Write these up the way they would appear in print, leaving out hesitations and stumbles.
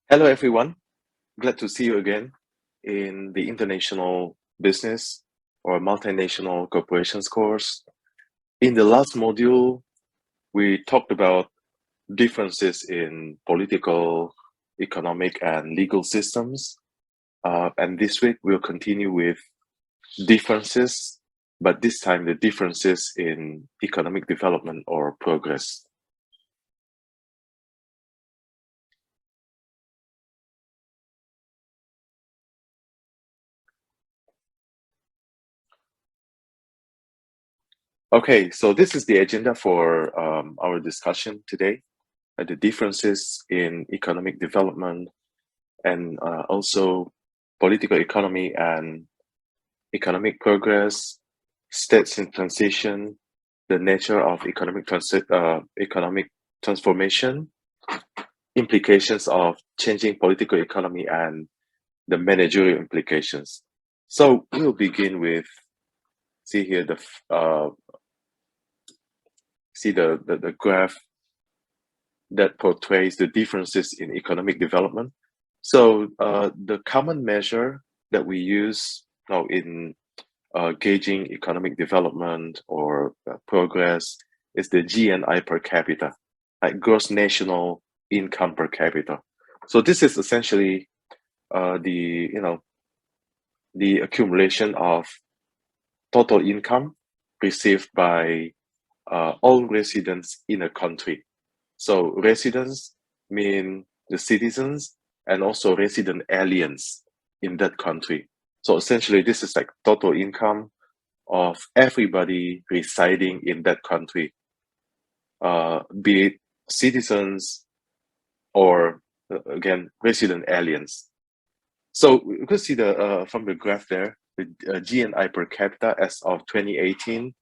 Hello, everyone. Glad to see you again in the International Business or Multinational Corporations course. In the last module, we talked about differences in political, economic, and legal systems. And this week, we'll continue with differences, but this time the differences in economic development or progress. Okay, so this is the agenda for our discussion today. The differences in economic development and also political economy and economic progress, states in transition, the nature of economic transformation, implications of changing political economy, and the managerial implications. So we'll begin with see here the graph that portrays the differences in economic development. So the common measure that we use now in gauging economic development or progress is the GNI per capita, like gross national income per capita. So this is essentially the accumulation of total income received by all residents in a country. So residents mean the citizens and also resident aliens in that country. So essentially, this is like total income of everybody residing in that country, be it citizens or again resident aliens. So you can see the from the graph there, the GNI per capita as of 2018.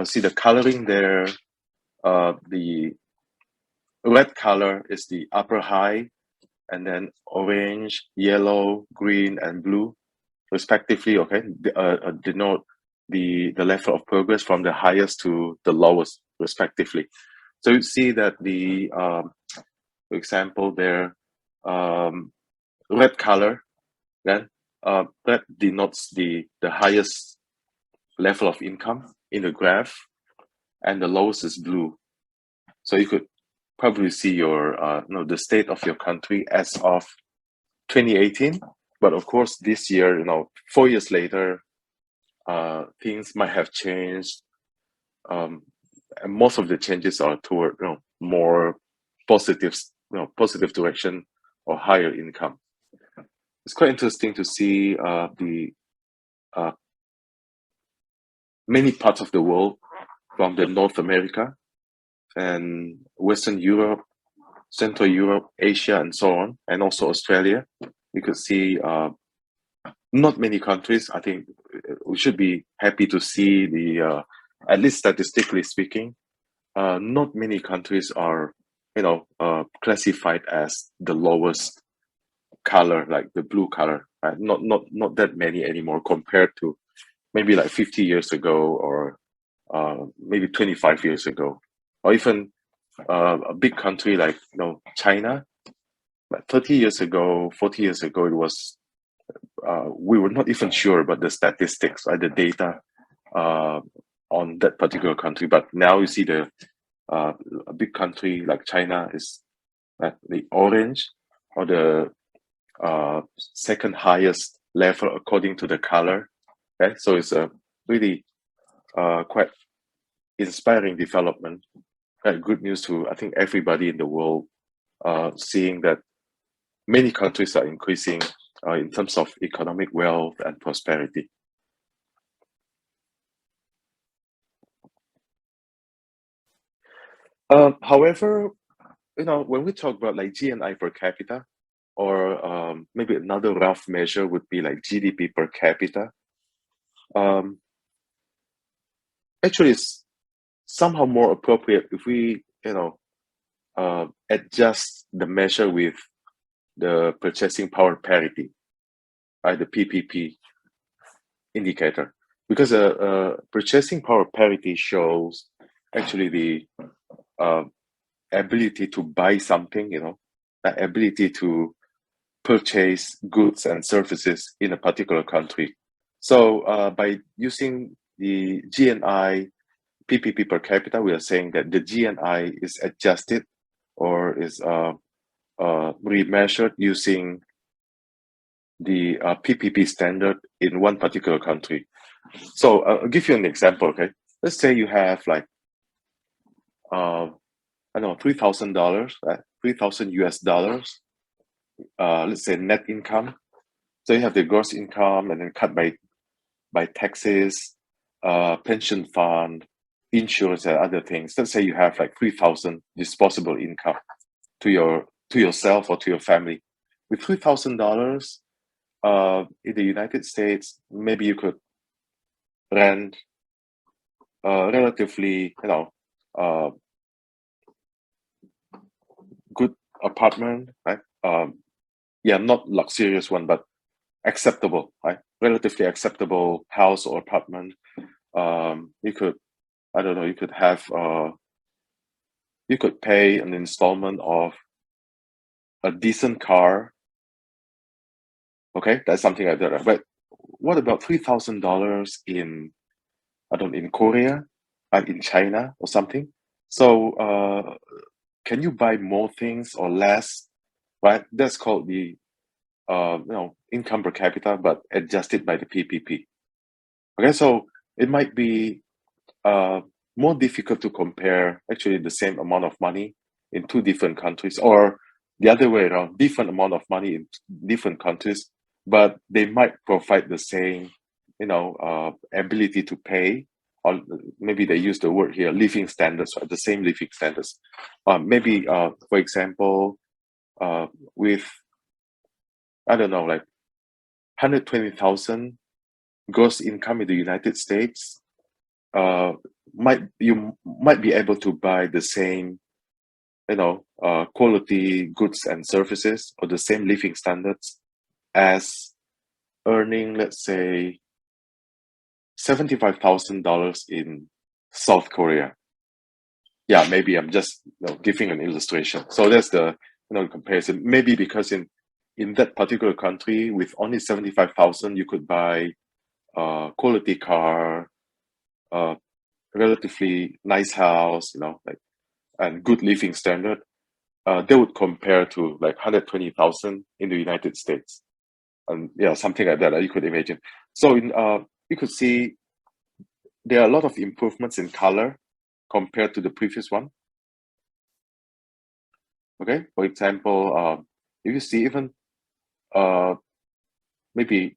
See the coloring there. The red color is the upper high, and then orange, yellow, green, and blue, respectively. Okay, denote the level of progress from the highest to the lowest, respectively. So you see that for example, there, red color, then that denotes the highest level of income in the graph, and the lowest is blue. So you could probably see your the state of your country as of 2018. But of course, this year, 4 years later, things might have changed. And most of the changes are toward more positive, positive direction or higher income. It's quite interesting to see the many parts of the world, from the North America and Western Europe, Central Europe, Asia, and so on, and also Australia. You could see not many countries. I think we should be happy to see at least statistically speaking, not many countries are, classified as the lowest color, like the blue color. Right? Not that many anymore compared to maybe like 50 years ago or maybe 25 years ago, or even a big country like China. But 30 years ago, 40 years ago, it was we were not even sure about the statistics or the data on that particular country. But now you see a big country like China is at the orange, or the second highest level according to the color. Okay, so it's a really quite inspiring development. Good news to I think everybody in the world, seeing that many countries are increasing in terms of economic wealth and prosperity. However, when we talk about like GNI per capita, or maybe another rough measure would be like GDP per capita. Actually, it's somehow more appropriate if we, adjust the measure with the purchasing power parity, right? The PPP indicator, because purchasing power parity shows actually the ability to buy something, the ability to purchase goods and services in a particular country. So by using the GNI PPP per capita, we are saying that the GNI is adjusted or is remeasured using the PPP standard in one particular country. So I'll give you an example. Okay, let's say you have like I don't know, $3,000, 3,000 US dollars. Let's say net income. So you have the gross income and then cut by taxes, pension fund, insurance, and other things. Let's say you have like 3,000 disposable income to yourself or to your family. With $3,000 in the United States, maybe you could rent relatively, uh, good apartment, right? Yeah, not luxurious one, but acceptable, right? Relatively acceptable house or apartment. You could, I don't know, you could have, you could pay an installment of a decent car. Okay, that's something like that. Right? But what about $3,000 in, I don't know, in Korea, in China or something? So, can you buy more things or less? Right? That's called the income per capita, but adjusted by the PPP. Okay, so it might be more difficult to compare actually the same amount of money in two different countries, or the other way around, different amount of money in different countries, but they might provide the same, ability to pay, or maybe they use the word here, living standards, right? The same living standards. Maybe, for example, with I don't know, like 120,000 gross income in the United States, uh, you might be able to buy the same, quality goods and services or the same living standards as earning, let's say, $75,000 in South Korea. Yeah, maybe I'm just giving an illustration. So that's the comparison. Maybe because in that particular country, with only 75,000, you could buy a quality car, a relatively nice house, like and good living standard. They would compare to like 120,000 in the United States, and yeah, something like that. You could imagine. So you could see there are a lot of improvements in color compared to the previous one. Okay, for example, if you see even uh, maybe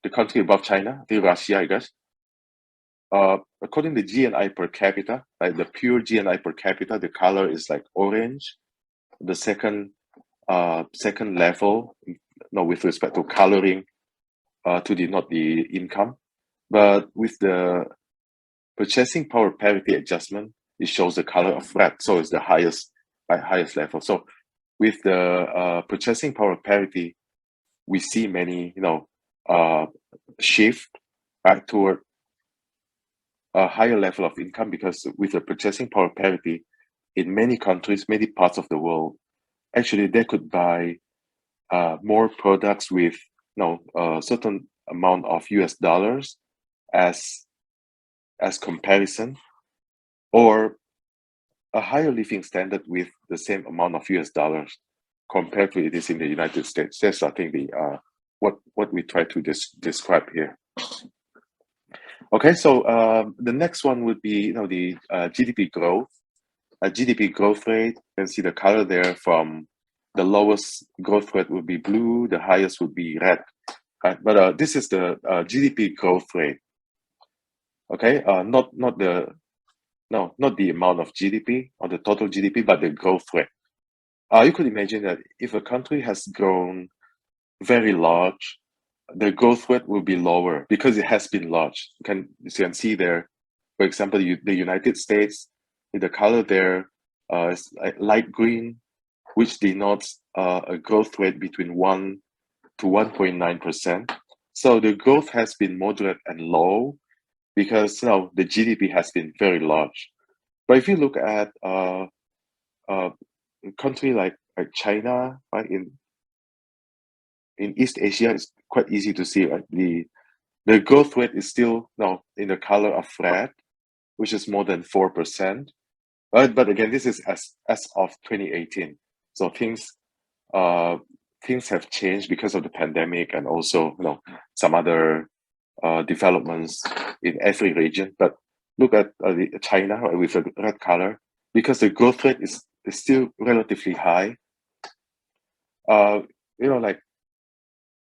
the country above China, the Russia, I guess. According to GNI per capita, like the pure GNI per capita, the color is like orange. The second level, with respect to coloring, to denote the income. But with the purchasing power parity adjustment, it shows the color of red, so it's the highest level. So with the purchasing power parity, we see many shift right toward a higher level of income, because with the purchasing power parity in many countries, many parts of the world, actually they could buy more products with a certain amount of US dollars as comparison, or a higher living standard with the same amount of US dollars compared to it is in the United States. That's, I think, the what we try to describe here. Okay, so the next one would be the GDP growth. GDP growth rate. You can see the color there. From the lowest growth rate would be blue, the highest would be red. But this is the GDP growth rate. Okay, not the not the amount of GDP or the total GDP, but the growth rate. You could imagine that if a country has grown very large, the growth rate will be lower because it has been large. You can see there, for example, the United States, the color there is light green, which denotes a growth rate between 1 to 1.9%. So the growth has been moderate and low because the GDP has been very large. But if you look at a country like China, right, in East Asia, it's quite easy to see, right? The growth rate is still now in the color of red, which is more than 4%. But again, this is as of 2018. So uh, things have changed because of the pandemic and also some other developments in every region. But look at China, right, with a red color, because the growth rate is still relatively high. Uh, like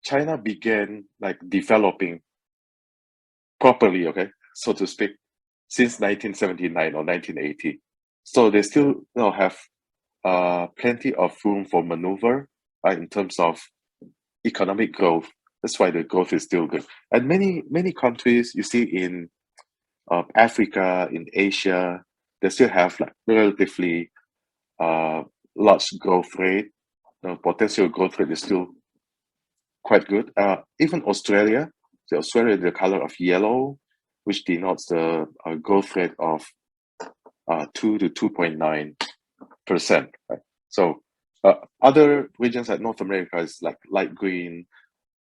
China began like developing properly, okay, so to speak, since 1979 or 1980. So they still have plenty of room for maneuver in terms of economic growth. That's why the growth is still good. And many countries you see in Africa, in Asia, they still have like relatively uh, large growth rate. Potential growth rate is still quite good. Even Australia, so Australia, the color of yellow, which denotes the growth rate of 2 to 2.9%. Right? So other regions like North America is like light green,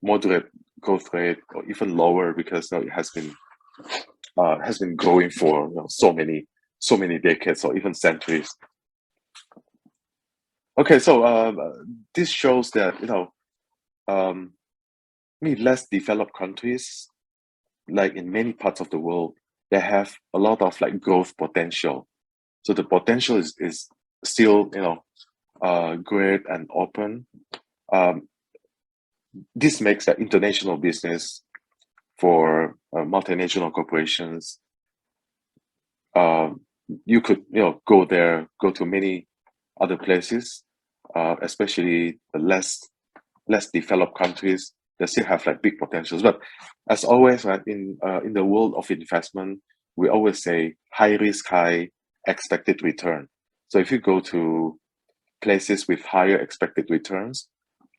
moderate growth rate, or even lower because it has been growing for so many decades or even centuries. Okay, so this shows that um, less developed countries, like in many parts of the world, they have a lot of like growth potential. So the potential is still great and open. Um, this makes that international business for multinational corporations. Um, you could go there, go to many other places, especially the less developed countries. They still have like big potentials. But as always, right, in the world of investment, we always say high risk, high expected return. So if you go to places with higher expected returns,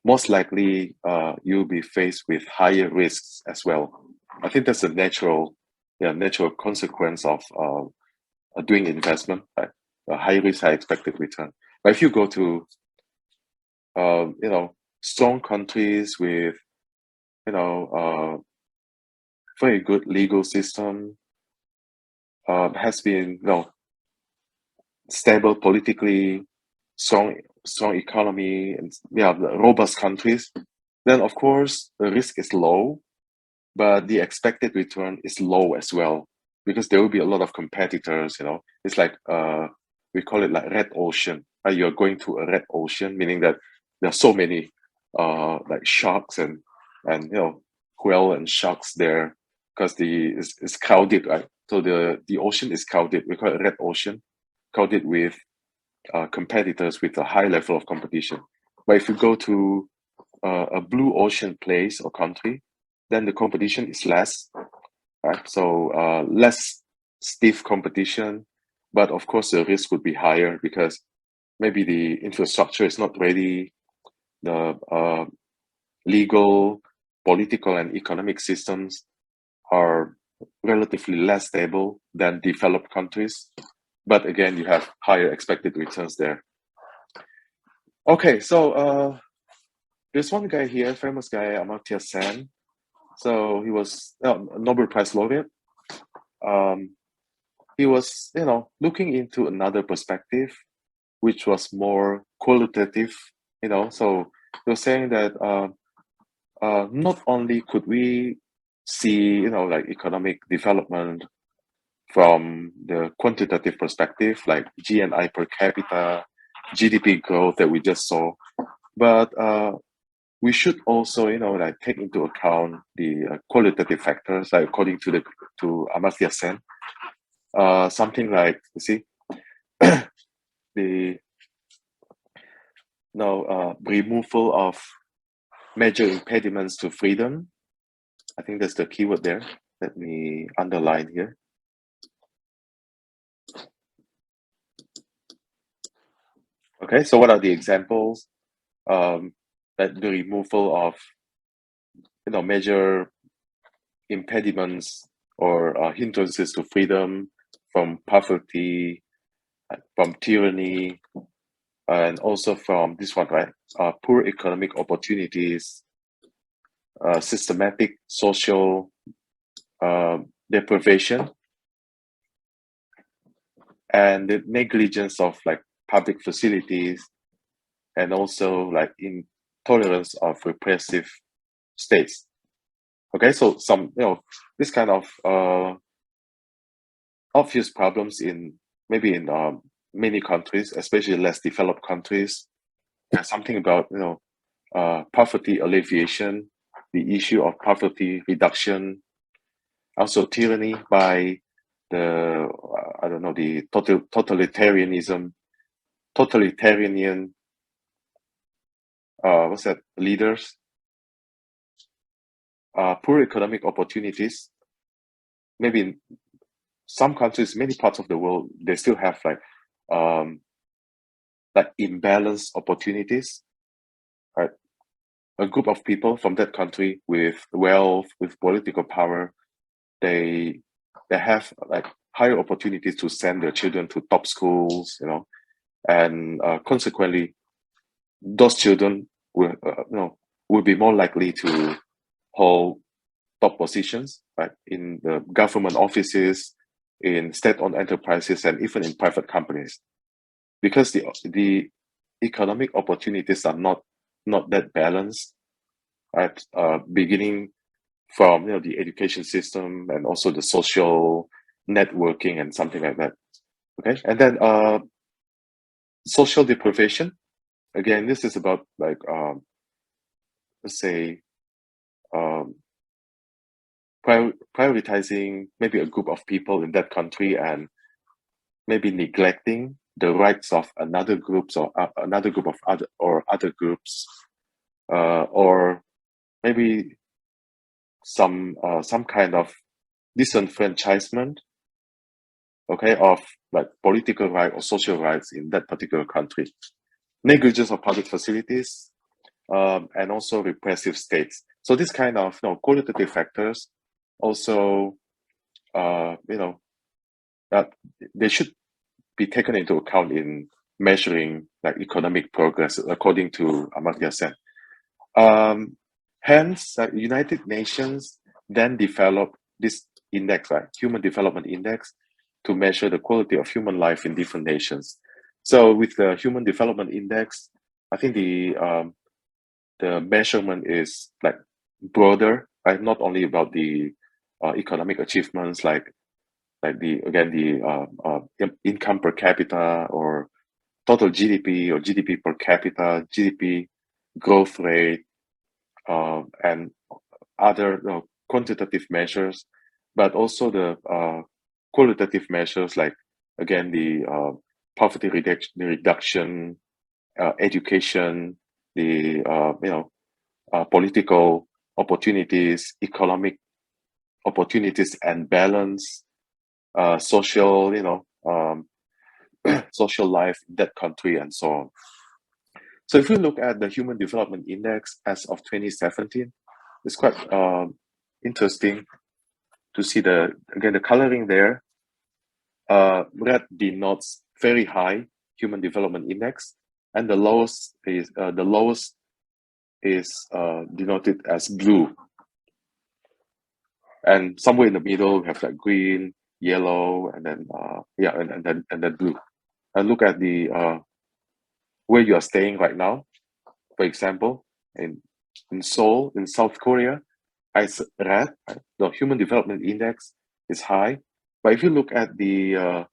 most likely you'll be faced with higher risks as well. I think that's a natural consequence of doing investment, right? A high risk, high expected return. But if you go to strong countries with very good legal system, has been stable politically, strong economy, and robust countries, then of course the risk is low, but the expected return is low as well because there will be a lot of competitors. It's like we call it like red ocean. Right? You're going to a red ocean, meaning that there are so many like sharks and whale and sharks there because it's crowded, right? So the ocean is crowded. We call it red ocean, crowded with competitors with a high level of competition. But if you go to a blue ocean place or country, then the competition is less, right? So less stiff competition, but of course the risk would be higher because maybe the infrastructure is not ready, the legal, political, and economic systems are relatively less stable than developed countries. But again, you have higher expected returns there. Okay, so there's one guy here, famous guy, Amartya Sen. So he was Nobel Prize laureate. Um, he was, looking into another perspective, which was more qualitative. So he was saying that not only could we see, like economic development from the quantitative perspective, like GNI per capita, GDP growth that we just saw, but we should also, like take into account the qualitative factors, like according to Amartya Sen, something like you see the removal of major impediments to freedom. I think that's the keyword there. Let me underline here. Okay, so what are the examples? That the removal of major impediments or hindrances to freedom, from poverty, from tyranny, and also from this one, right? Poor economic opportunities, systematic social deprivation, and the negligence of like public facilities, and also like intolerance of repressive states. Okay, so some this kind of obvious problems in maybe in many countries, especially less developed countries. There's something about poverty alleviation, the issue of poverty reduction, also tyranny by the I don't know, the totalitarian what's that, leaders, poor economic opportunities. Maybe in some countries, many parts of the world, they still have um like imbalanced opportunities, right? A group of people from that country with wealth, with political power, they they have like higher opportunities to send their children to top schools, and consequently, those children will be more likely to hold top positions, right, in the government offices, in state-owned enterprises, and even in private companies, because the economic opportunities are not that balanced, right? Beginning from the education system and also the social networking and something like that. Okay, and then social deprivation. Again, this is about like let's say um, prioritizing maybe a group of people in that country and maybe neglecting the rights of another groups or another group of other groups, or maybe some kind of disenfranchisement, okay, of like political right or social rights in that particular country, negligence of public facilities, and also repressive states. So this kind of qualitative factors also that they should be taken into account in measuring like economic progress according to Amartya Sen. Um, Hence, United Nations then developed this index, right, Human Development Index, to measure the quality of human life in different nations. So with the Human Development Index, I think the measurement is like broader, right? Not only about the economic achievements, like the income per capita or total GDP or GDP per capita, GDP growth rate, and other quantitative measures, but also the qualitative measures like again the reduction, education, the political opportunities, economic opportunities and balance, social social life in that country and so on. So if you look at the Human Development Index as of 2017, it's quite interesting to see the coloring there. Red denotes very high Human Development Index, and the lowest is denoted as blue. And somewhere in the middle, we have like green, yellow, and then and then blue. And look at the where you are staying right now. For example, in Seoul, in South Korea, it's red. Right? The Human Development Index is high. But if you look at the I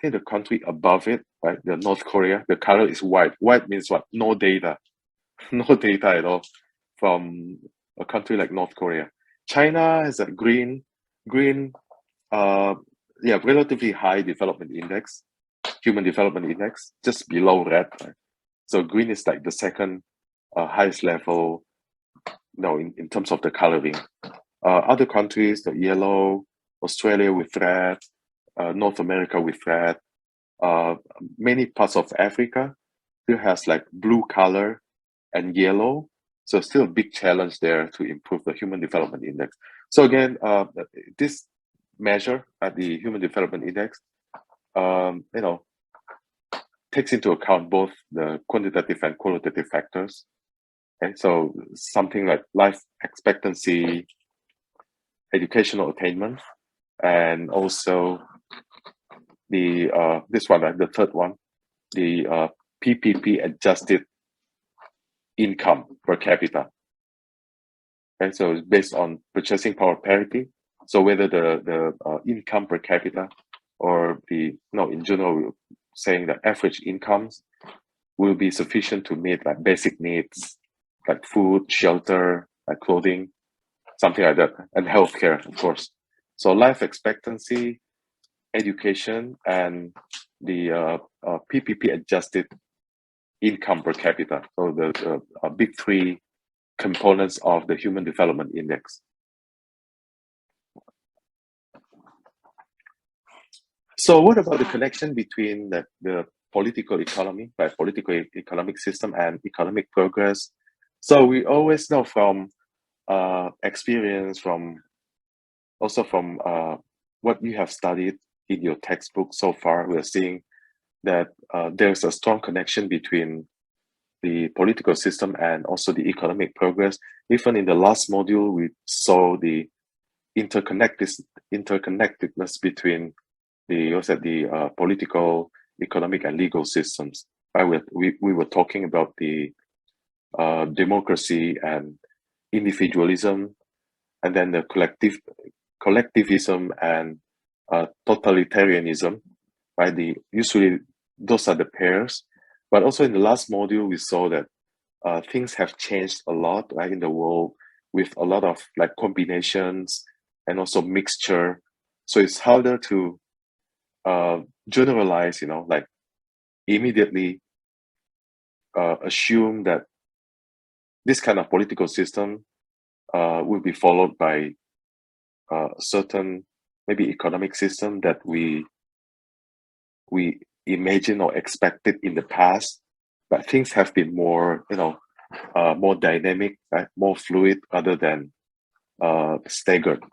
think the country above it, right, the North Korea, the color is white. White means what? No data, no data at all from a country like North Korea. China has a green, uh, yeah, relatively high development index, Human Development Index, just below red. Right? So green is like the second highest level, in terms of the coloring. Other countries, the yellow, Australia with red, North America with red, uh, many parts of Africa still has like blue color and yellow. So still a big challenge there to improve the Human Development Index. So again, this measure at the Human Development Index, takes into account both the quantitative and qualitative factors. Okay, so something like life expectancy, educational attainment, and also the this one, right, the third one, the PPP adjusted income per capita. Okay, so it's based on purchasing power parity. So whether the income per capita or the no in general we're saying that average incomes will be sufficient to meet like basic needs like food, shelter, like clothing, something like that, and healthcare, of course. So life expectancy, education, and the PPP adjusted income per capita. So the big three components of the Human Development Index. So what about the connection between the political economy, right, political economic system and economic progress? So we always know from experience, from also from what you have studied in your textbook so far, we're seeing that there's a strong connection between the political system and also the economic progress. Even in the last module, we saw the interconnectedness between the political, economic, and legal systems. Right? We were talking about the democracy and individualism, and then the collectivism and totalitarianism. Right? The usually those are the pairs. But also in the last module, we saw that things have changed a lot, right, in the world with a lot of like combinations and also mixture. So it's harder to generalize, like immediately assume that this kind of political system will be followed by a certain maybe economic system that we imagine or expected in the past, but things have been more more dynamic, right? More fluid rather than staggered.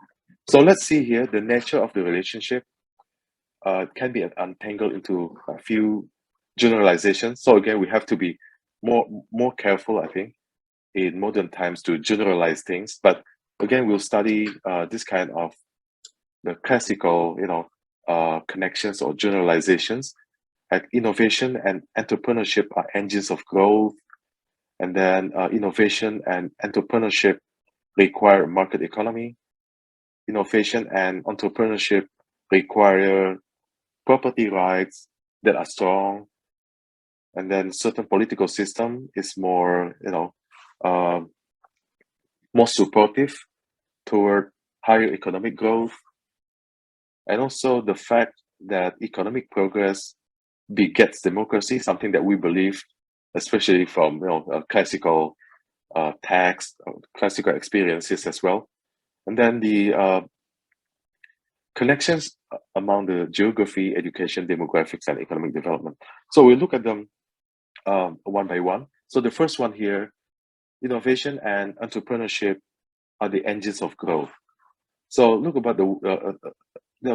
So let's see here the nature of the relationship can be untangled into a few generalizations. So again, we have to be more careful, I think, in modern times to generalize things. But again, we'll study this kind of the classical, connections or generalizations. Like innovation and entrepreneurship are engines of growth, and then innovation and entrepreneurship require market economy. Innovation and entrepreneurship require property rights that are strong, and then certain political system is more um, more supportive toward higher economic growth, and also the fact that economic progress begets democracy, something that we believe, especially from classical text, classical experiences as well. And then the connections among the geography, education, demographics, and economic development. So we look at them one by one. So the first one here, innovation and entrepreneurship are the engines of growth. So look about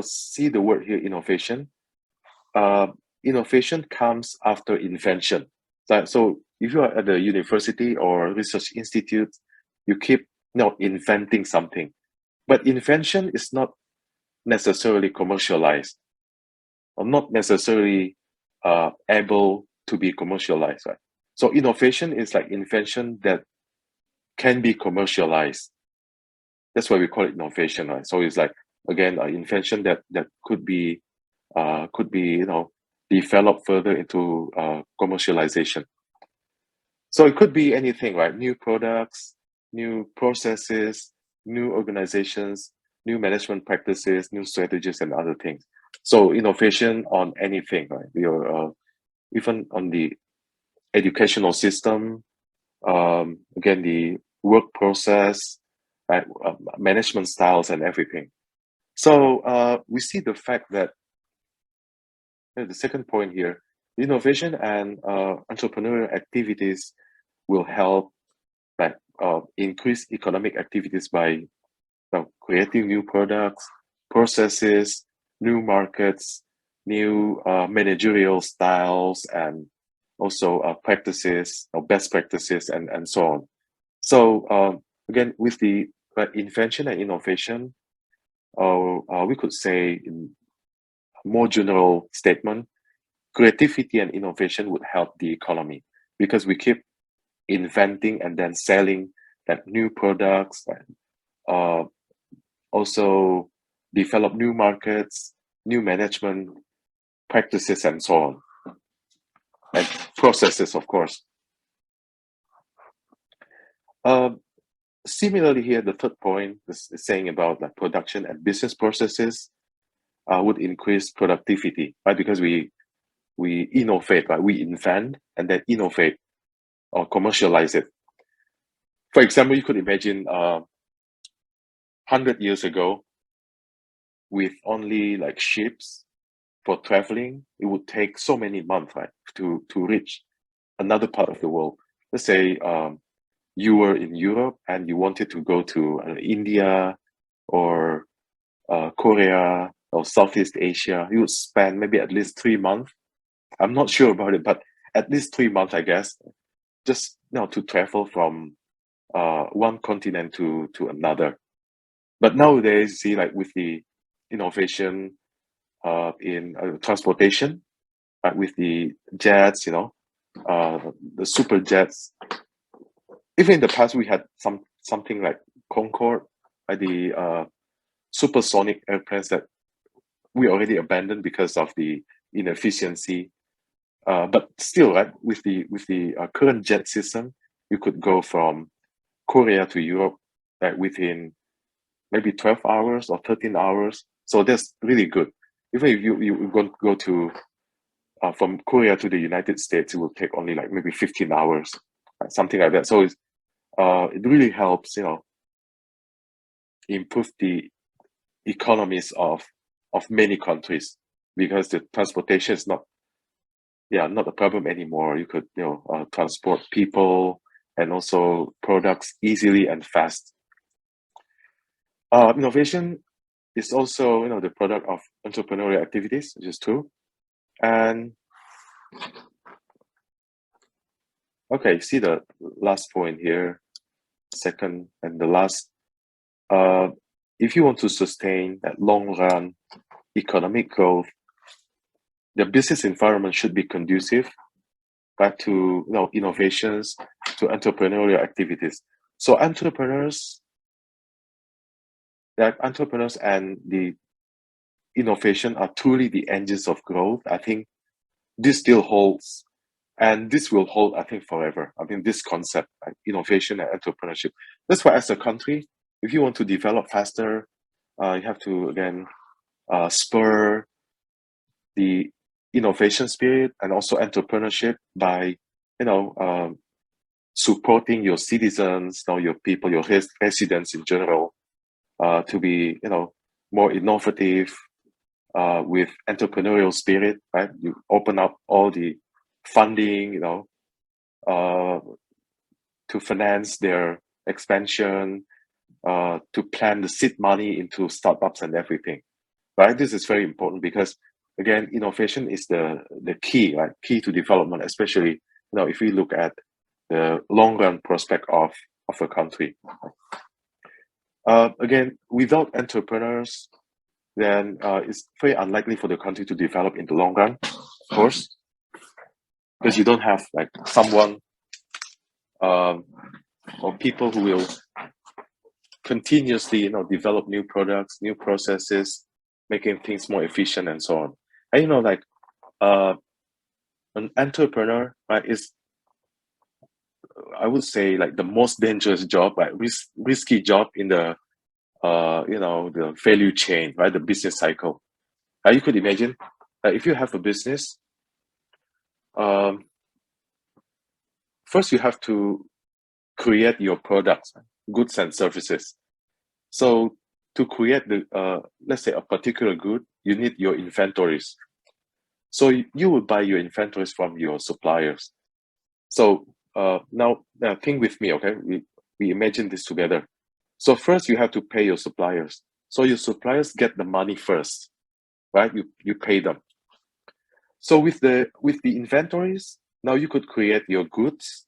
see the word here, innovation. Innovation comes after invention. So if you are at the university or research institute, you keep inventing something, but invention is not necessarily commercialized or not necessarily able to be commercialized, right? So innovation is like invention that can be commercialized. That's why we call it innovation, right? So it's like again an invention that could be developed further into commercialization. So it could be anything, right? New products, new processes, new organizations, new management practices, new strategies, and other things. So innovation on anything, right? Even on the educational system, again, the work process, right? Management styles and everything. So we see the fact that the second point here, innovation and entrepreneurial activities will help like increase economic activities by creating new products, processes, new markets, new managerial styles, and also practices or best practices, and so on. So again, with the invention and innovation, we could say in a more general statement, creativity and innovation would help the economy because we keep inventing and then selling that new products and uh, also develop new markets, new management practices, and so on, and processes, of course. Um, Similarly, here the third point is saying about like production and business processes would increase productivity, right? Because we innovate, right? We invent and then innovate or commercialize it. For example, you could imagine 100 years ago, with only like ships for traveling, it would take so many months, right, to reach another part of the world. Let's say you were in Europe and you wanted to go to India or Korea or Southeast Asia. You would spend maybe at least 3 months. I'm not sure about it, but at least 3 months, I guess, just to travel from one continent to another. But nowadays, see, like with the innovation in transportation, with the jets, the super jets. Even in the past, we had something like Concorde, the supersonic airplanes that we already abandoned because of the inefficiency. But still, right, with the current jet system, you could go from Korea to Europe within maybe 12 hours or 13 hours. So that's really good. Even if you go to from Korea to the United States, it will take only like maybe 15 hours, something like that. So it really helps, improve the economies of many countries because the transportation is not a problem anymore. You could transport people and also products easily and fast. Innovation is also the product of entrepreneurial activities, which is true. And okay, see the last point here, second and the last. Uh, if you want to sustain that long run economic growth, the business environment should be conducive back to innovations, to entrepreneurial activities. So entrepreneurs and the innovation are truly the engines of growth. I think this still holds, and this will hold, I think, forever. I mean, this concept, like innovation and entrepreneurship. That's why, as a country, if you want to develop faster, you have to again spur the innovation spirit and also entrepreneurship by, you know, um, supporting your citizens, your people, your residents in general, to be, more innovative, with entrepreneurial spirit, right? You open up all the funding, uh, to finance their expansion, to plan the seed money into startups and everything, right? This is very important because, again, innovation is the key, right? Key to development, especially, if we look at the long run prospect of a country. Again, without entrepreneurs, then it's very unlikely for the country to develop in the long run, of course, because you don't have like someone um, or people who will continuously, develop new products, new processes, making things more efficient and so on. And like uh, an entrepreneur, right, is, I would say, like the most dangerous job, right, risky job in the the value chain, right, the business cycle. You could imagine if you have a business, um, first you have to create your products, goods and services. So to create the let's say a particular good, you need your inventories. So you will buy your inventories from your suppliers. So now think with me, okay? We imagine this together. So first you have to pay your suppliers. So your suppliers get the money first, right? You pay them. So with the inventories, now you could create your goods.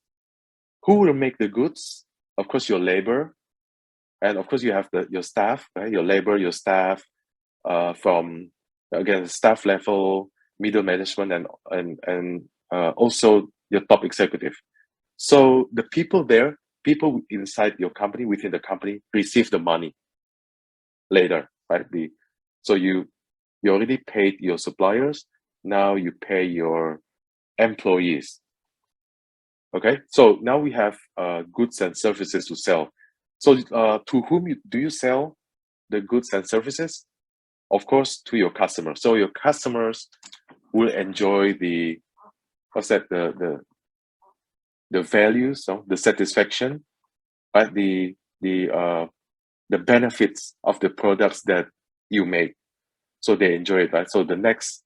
Who will make the goods? of course, your labor, and of course, you have your staff, right? Your labor, your staff, from again staff level, middle management, and also your top executive. So the people there, people inside your company, within the company, receive the money later, right? So you already paid your suppliers. Now you pay your employees. Okay, so now we have goods and services to sell. So to whom do you sell the goods and services? Of course, to your customers. So your customers will enjoy what's that the values, so the satisfaction, right? The benefits of the products that you make. So they enjoy it, right? So the next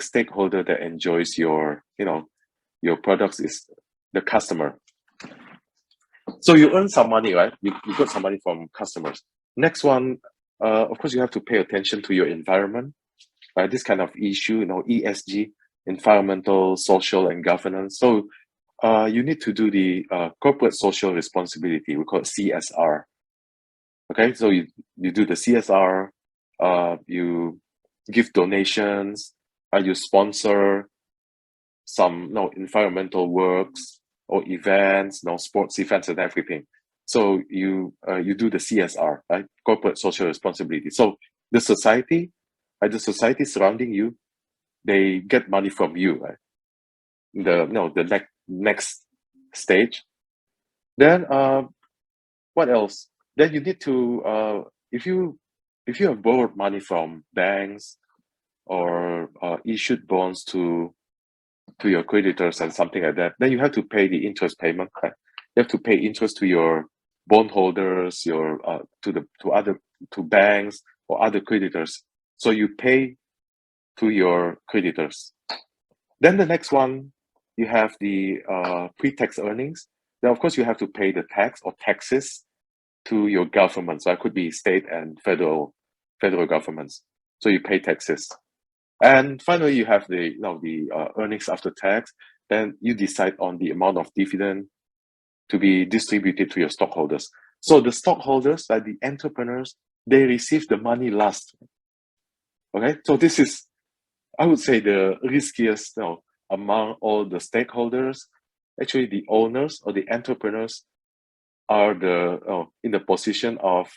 stakeholder that enjoys your products is the customer. So you earn some money, right? You got some money from customers. Next one, of course, you have to pay attention to your environment, right? This kind of issue, ESG, environmental, social, and governance. So you need to do the corporate social responsibility. We call it CSR. Okay, so you do the CSR, you give donations, you sponsor some environmental works or events, sports events and everything. So you do the CSR, right? Corporate social responsibility. So the society, the society surrounding you, they get money from you, right? The next stage. Then what else? Then you need to if you have borrowed money from banks or issued bonds to your creditors and something like that, then you have to pay the interest payment. Right? You have to pay interest to your bondholders, your to banks or other creditors. So you pay to your creditors. Then the next one, you have the pre-tax earnings. Then of course you have to pay the tax or taxes to your government. So it could be state and federal governments. So you pay taxes. And finally, you have the earnings after tax. Then you decide on the amount of dividend to be distributed to your stockholders. So the stockholders, like the entrepreneurs, they receive the money last. Okay, so this is, I would say, the riskiest among all the stakeholders. Actually, the owners or the entrepreneurs are in the position of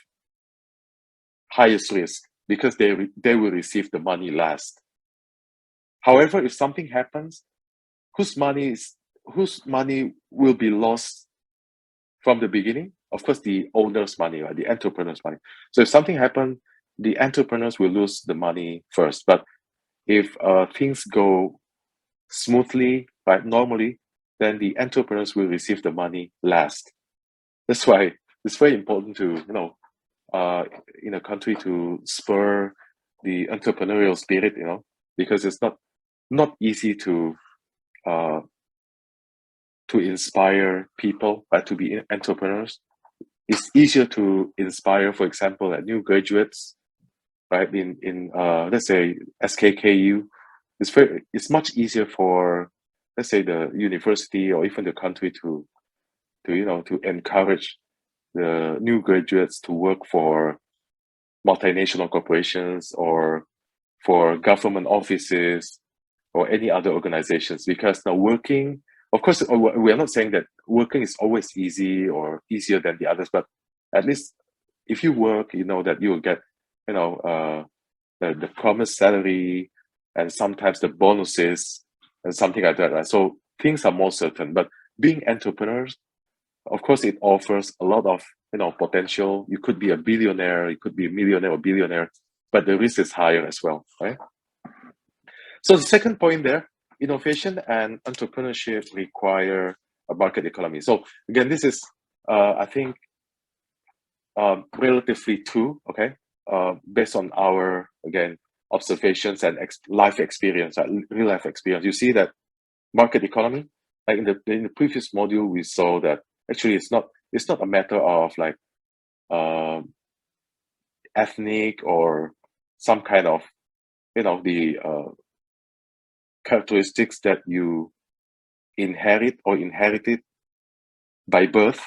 highest risk because they will receive the money last. However, if something happens, whose money will be lost from the beginning? Of course, the owner's money, right? The entrepreneur's money. So if something happens, the entrepreneurs will lose the money first. But if things go smoothly, right, normally, then the entrepreneurs will receive the money last. That's why it's very important to in a country to spur the entrepreneurial spirit, because it's not easy to inspire people, right, to be entrepreneurs. It's easier to inspire, for example, new graduates, right? In let's say SKKU, it's much easier for, let's say, the university or even the country to encourage the new graduates to work for multinational corporations or for government offices or any other organizations, because now working, of course, we are not saying that working is always easy or easier than the others, but at least if you work, you know that you will get the promised salary and sometimes the bonuses and something like that, right? So things are more certain. But being entrepreneurs, of course, it offers a lot of potential. You could be a billionaire, you could be a millionaire or billionaire, but the risk is higher as well, right? So the second point there, innovation and entrepreneurship require a market economy. So again, this is I think relatively true, okay, based on our, again, observations and life experience, real life experience. You see that market economy, like in the previous module, we saw that actually it's not a matter of like ethnic or some kind of the characteristics that you inherited by birth.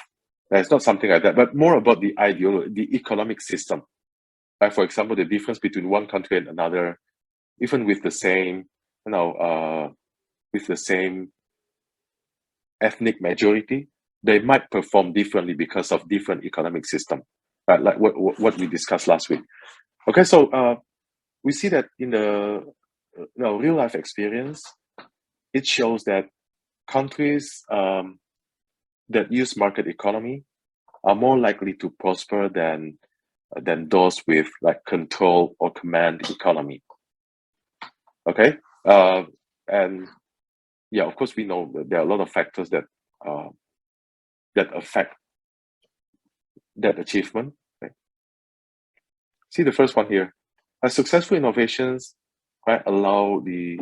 It's not something like that, but more about the ideology, the economic system. Like for example, the difference between one country and another, even with the same, with the same ethnic majority, they might perform differently because of different economic system, right? Like what we discussed last week. Okay, so we see that in the real life experience, it shows that countries that use market economy are more likely to prosper than those with like control or command economy. Okay, and yeah, of course we know that there are a lot of factors uh, that affect that achievement. Right? See the first one here. Successful innovations, right, allow the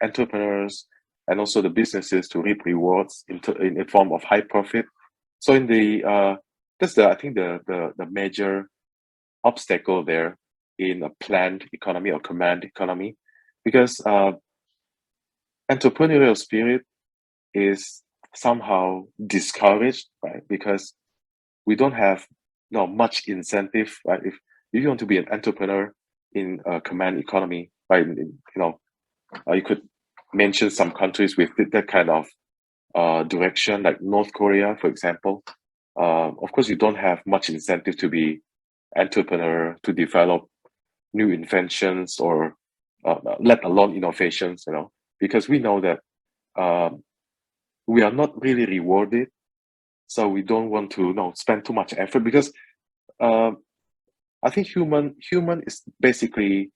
entrepreneurs and also the businesses to reap rewards in the form of high profit. So in the that's the I think the major obstacle there in a planned economy or command economy, because entrepreneurial spirit is somehow discouraged, right? Because we don't have much incentive, right? If you want to be an entrepreneur in a command economy, right? You could mention some countries with that kind of direction, like North Korea, for example. Of course, you don't have much incentive to be entrepreneur, to develop new inventions or let alone innovations, because we know that um, we are not really rewarded, so we don't want to spend too much effort because um, I think human is basically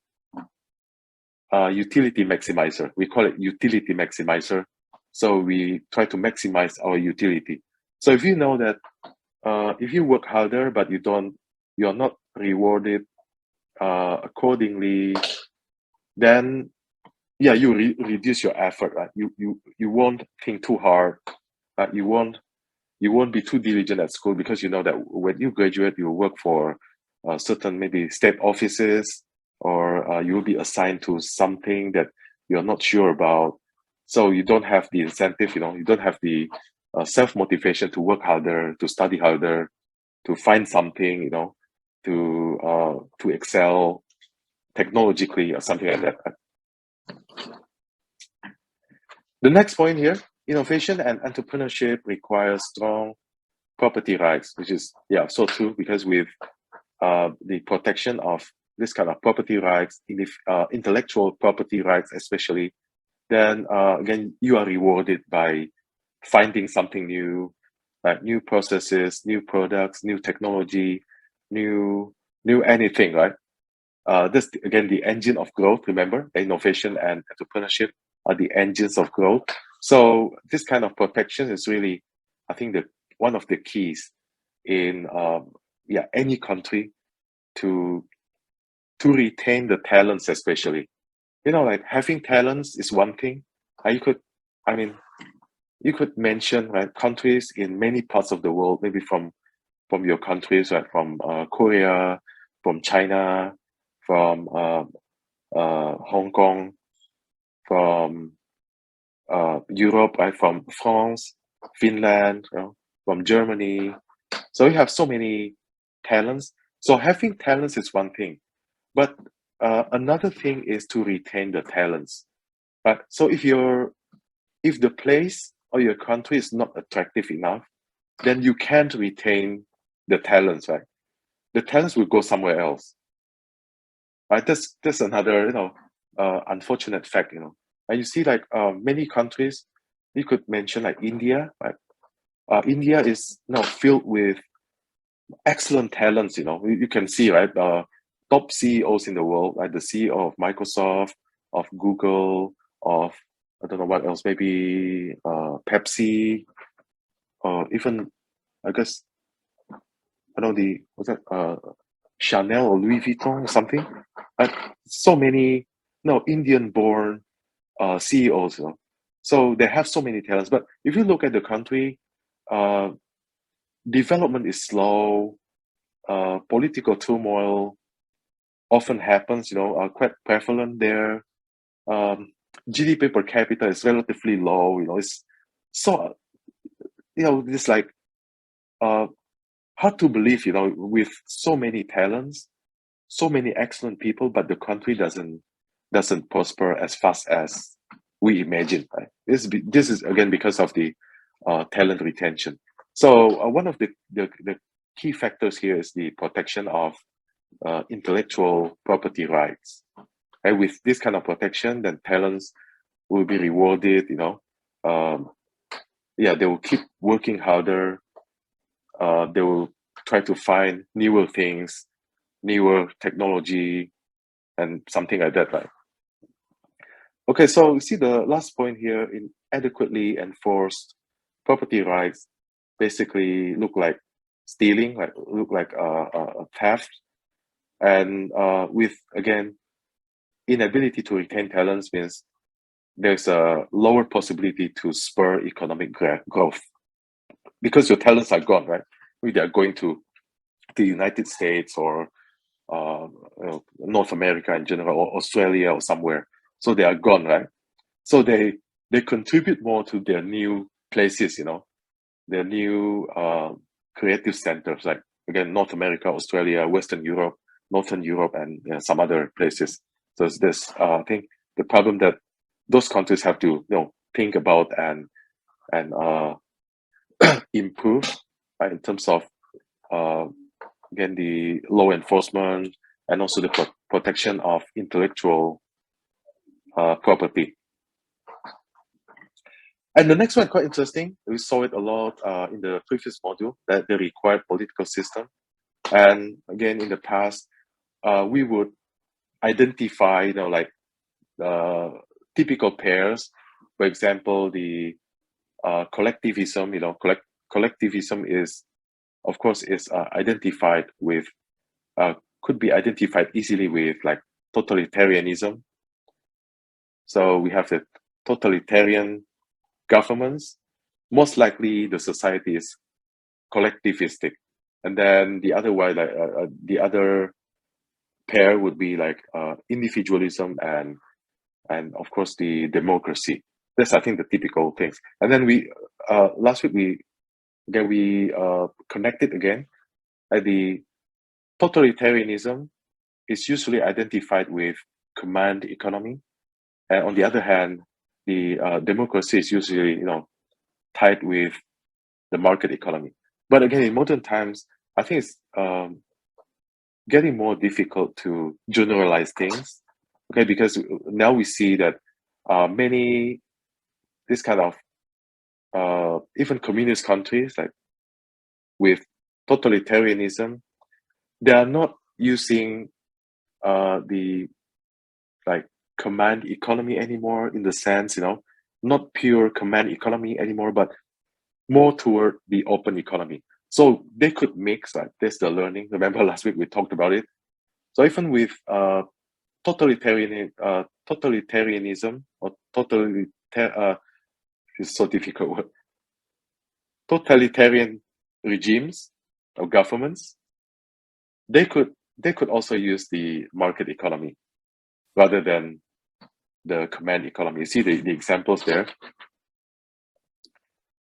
a utility maximizer. We call it utility maximizer. So we try to maximize our utility. So if you know that if you work harder but you're not rewarded accordingly, then yeah, you reduce your effort, right? You won't think too hard, but you won't be too diligent at school because you know that when you graduate, you work for certain maybe state offices, or you'll be assigned to something that you're not sure about. So you don't have the incentive, you don't have the self motivation to work harder, to study harder, to find something, to excel technologically or something like that. The next point here, innovation and entrepreneurship requires strong property rights, which is so true because with the protection of this kind of property rights, intellectual property rights especially, then again you are rewarded by finding something new, like new processes, new products, new technology, new anything, right? This again the engine of growth. Remember, innovation and entrepreneurship are the engines of growth. So this kind of protection is really, I think, the one of the keys in any country to retain the talents, especially. Like having talents is one thing. You could, I mean, you could mention, right, countries in many parts of the world, maybe from your countries, right, from Korea, from China, from Hong Kong, from Europe, right, from France, Finland, from Germany. So we have so many talents. So having talents is one thing, but another thing is to retain the talents. But so if the place or your country is not attractive enough, then you can't retain the talents, right? The talents will go somewhere else, right? That's another unfortunate fact, And you see, like many countries, you could mention like India, right? India is now filled with excellent talents. You can see, right, top CEOs in the world, like the CEO of Microsoft, of Google, of I don't know what else, maybe Pepsi, or even I guess I don't know the what's that Chanel or Louis Vuitton or something. Like so many Indian born CEOs, so they have so many talents. But if you look at the country, uh, development is slow. Political turmoil often happens, quite prevalent there. GDP per capita is relatively low. It's so it's like hard to believe, with so many talents, so many excellent people, but the country doesn't prosper as fast as we imagine. Right? This is again because of the talent retention. So one of the key factors here is the protection of intellectual property rights. And with this kind of protection, then talents will be rewarded. Um, yeah, they will keep working harder. They will try to find newer things, newer technology, and something like that. Right? Okay, so you see the last point here: inadequately enforced property rights basically look like stealing, like look like a theft, and with again inability to retain talents means there's a lower possibility to spur economic growth because your talents are gone, right? Maybe they are going to the United States or North America in general, or Australia or somewhere. So they are gone, right? So they contribute more to their new places, their new creative centers, like again North America, Australia, Western Europe, Northern Europe, and some other places. So it's this, I think, the problem that those countries have to think about and improve, right, in terms of uh, again the law enforcement and also the protection of intellectual property. And the next one quite interesting. We saw it a lot in the previous module, that the required political system. And again, in the past, we would identify, like typical pairs. For example, the collectivism. Collectivism is, of course, is identified with, could be identified easily with like totalitarianism. So we have the totalitarian governments. Most likely, the society is collectivistic, and then the other way, like the other pair would be like individualism and of course the democracy. That's, I think, the typical things. And then we last week we connected again. The totalitarianism is usually identified with command economy, and on the other hand, the democracy is usually tied with the market economy. But again, in modern times, I think it's getting more difficult to generalize things. Okay, because now we see that many this kind of even communist countries, like with totalitarianism, they are not using the like command economy anymore, in the sense, not pure command economy anymore, but more toward the open economy. So they could mix, like this the learning. Remember last week we talked about it. So even with totalitarianism or it's so difficult word. Totalitarian regimes or governments, they could also use the market economy rather than the command economy. You see the examples there.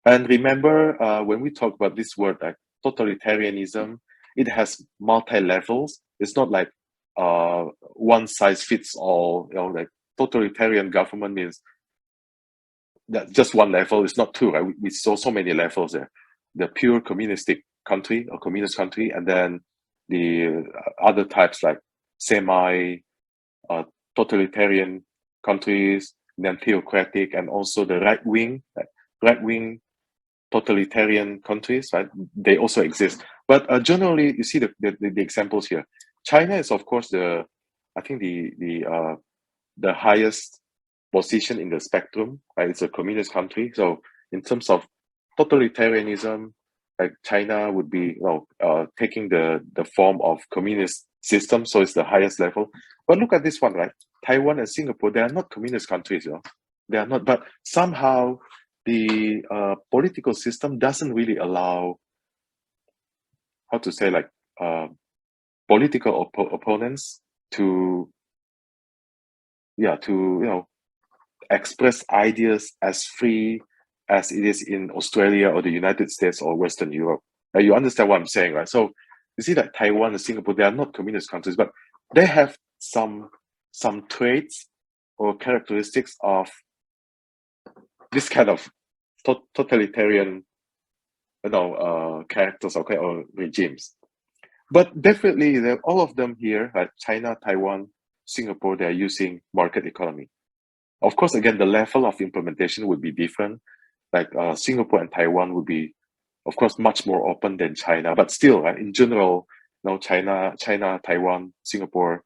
And remember, when we talk about this word like totalitarianism, it has multi levels. It's not like one size fits all. Like totalitarian government means that just one level. It's not two, right? We saw so many levels there. The pure communistic country or communist country, and then the other types like semi uh, totalitarian countries, then theocratic, and also the right wing totalitarian countries, right? They also exist. But generally, you see the examples here. China is, of course, I think the highest position in the spectrum, right? It's a communist country. So in terms of totalitarianism, like China would be taking the form of communist system. So it's the highest level. But look at this one, right? Taiwan and Singapore, they are not communist countries, They are not. But somehow the political system doesn't really allow, how to say, like political opponents to express ideas as free as it is in Australia or the United States or Western Europe. You understand what I'm saying, right? So you see that Taiwan and Singapore, they are not communist countries, but they have some traits or characteristics of this kind of totalitarian, characters, okay, or regimes. But definitely, all of them here, like China, Taiwan, Singapore, they are using market economy. Of course, again, the level of implementation would be different. Like Singapore and Taiwan would be, of course, much more open than China. But still, in general, China, Taiwan, Singapore,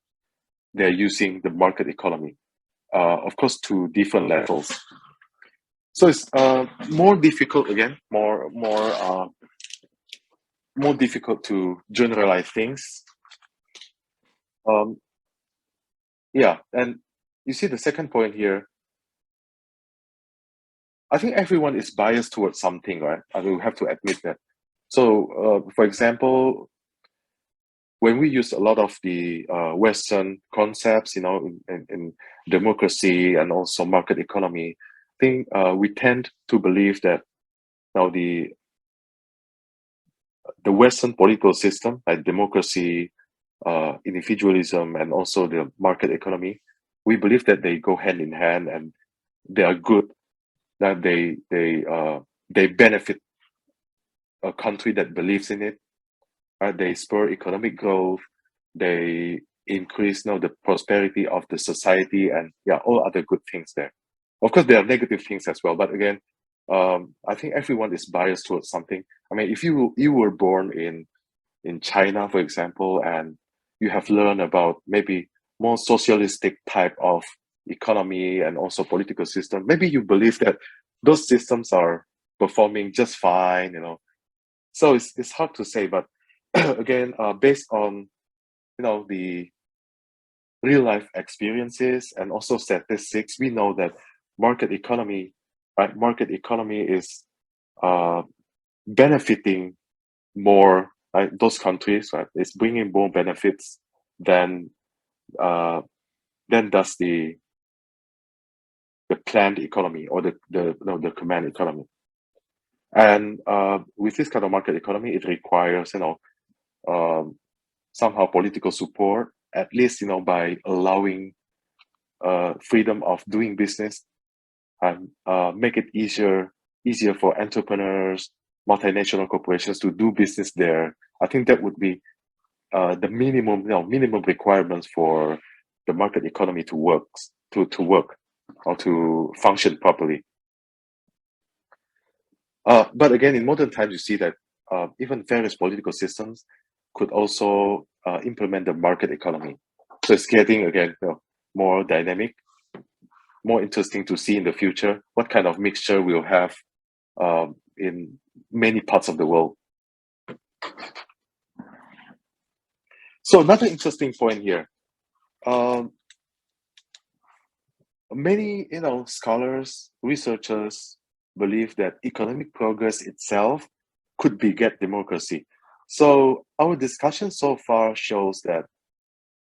they're using the market economy. Of course, to different levels. So it's more difficult again, more difficult to generalize things. Um, yeah, and you see the second point here. I think everyone is biased towards something, right? I mean, we have to admit that. So, for example, when we use a lot of the Western concepts, in democracy and also market economy, I think we tend to believe that now the Western political system, like democracy, individualism, and also the market economy, we believe that they go hand in hand and they are good. That they benefit a country that believes in it. They spur economic growth. They increase the prosperity of the society, and yeah, all other good things there. Of course, there are negative things as well, but again, I think everyone is biased towards something. I mean, if you were born in China, for example, and you have learned about maybe more socialistic type of economy and also political system, maybe you believe that those systems are performing just fine. So it's hard to say, but again, based on the real life experiences and also statistics, we know that market economy, right? Market economy is uh, benefiting more, right? Those countries, right? It's bringing more benefits than uh, than does the planned economy or the command economy. And with this kind of market economy, it requires um, somehow political support, at least by allowing freedom of doing business and make it easier for entrepreneurs, multinational corporations to do business there. I think that would be the minimum requirements for the market economy to work or to function properly. But again, in modern times, you see that even various political systems could also implement the market economy. So it's getting again more dynamic, more interesting to see in the future what kind of mixture we'll have in many parts of the world. So another interesting point here. Um, Many scholars, researchers believe that economic progress itself could beget democracy. So our discussion so far shows that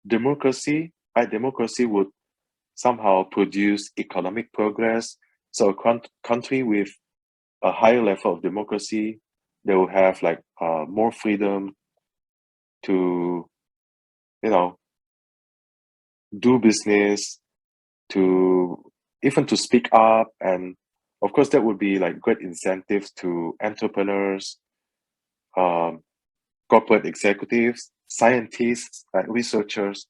democracy would somehow produce economic progress. So a country with a higher level of democracy, they will have like more freedom to you know do business, to even to speak up, and of course that would be like great incentives to entrepreneurs, um, corporate executives, scientists, researchers.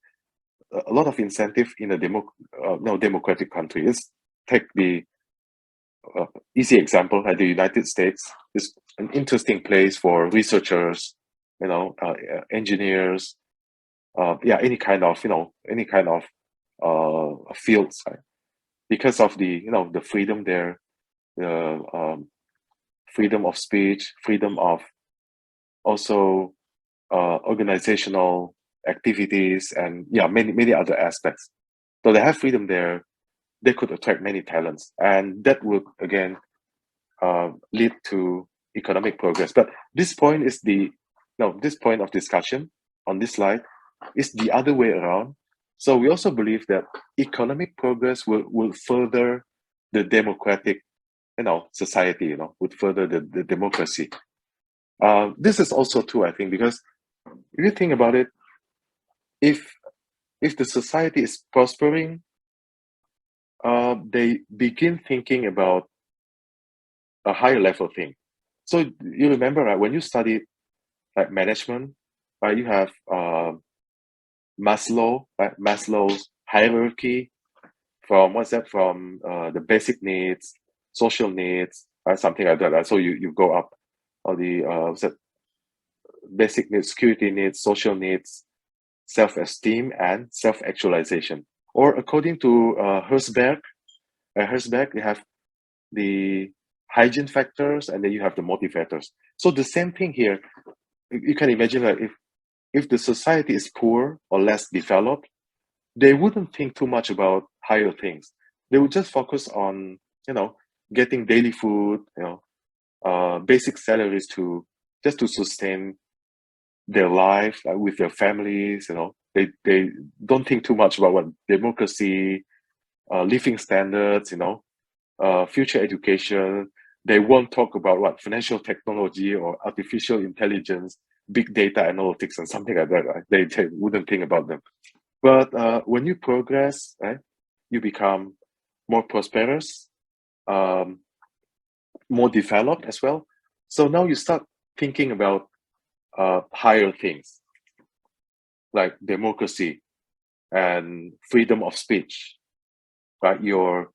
A lot of incentive in a democratic country. Let's take the uh, easy example, like the United States is an interesting place for researchers, engineers, any kind of fields, right? Because of the freedom there, the freedom of speech, freedom of also organizational activities, and yeah, many other aspects. So they have freedom there. They could attract many talents, and that would again lead to economic progress. But this point is the no this point of discussion on this slide is the other way around. So we also believe that economic progress will further the democratic society, would further the democracy. This is also true, I think, because if you think about it, if the society is prospering, they begin thinking about a higher level thing. So you remember, right, when you study like management, right, you have Maslow, right, Maslow's hierarchy from what's that from the basic needs, social needs, right, something like that. Right? So you go up all the what's that basic needs, security needs, social needs, self-esteem, and self-actualization. Or according to Herzberg, you have the hygiene factors, and then you have the motivators. So the same thing here. You can imagine that if the society is poor or less developed, they wouldn't think too much about higher things. They would just focus on, getting daily food, basic salaries to just to sustain their life with their families. They don't think too much about what democracy, living standards, future education. They won't talk about what financial technology or artificial intelligence, big data analytics, and something like that. Right? They wouldn't think about them. But when you progress, right, you become more prosperous, um, more developed as well. So now you start thinking about higher things like democracy and freedom of speech, right? Your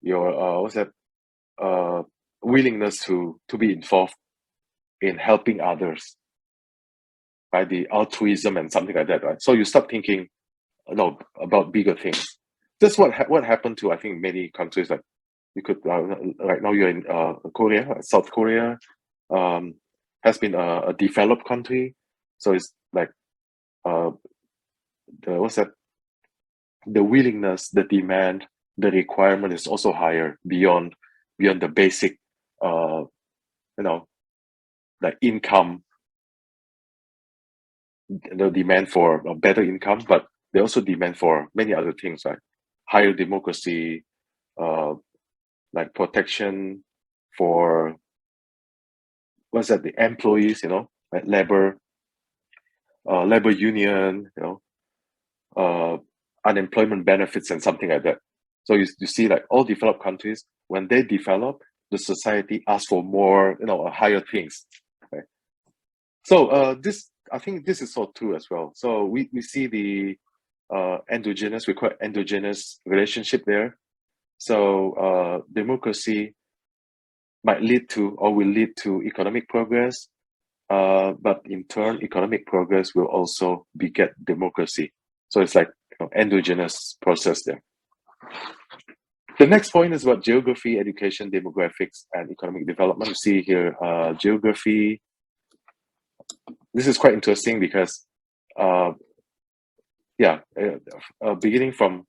what's that? Uh, Willingness to be involved in helping others, right? The altruism and something like that, right? So you start thinking, no, about bigger things. That's what happened to I think many countries. Like you could right now you're in Korea, South Korea, um, has been a developed country, so it's like uh, the what's that? The willingness, the demand, the requirement is also higher beyond the basic, uh, you know, like income, the demand for a better income, but they also demand for many other things like higher democracy, uh, like protection for what's that? The employees, like labor union, uh, unemployment benefits and something like that. So you see, like all developed countries, when they develop, the society asks for more, higher things. Right? So this, I think, this is so true as well. So we see the endogenous, we call it endogenous relationship there. So democracy might lead to or will lead to economic progress, but in turn, economic progress will also beget democracy. So it's like endogenous process there. The next point is about geography, education, demographics, and economic development. You see here, geography. This is quite interesting because, uh, yeah, beginning from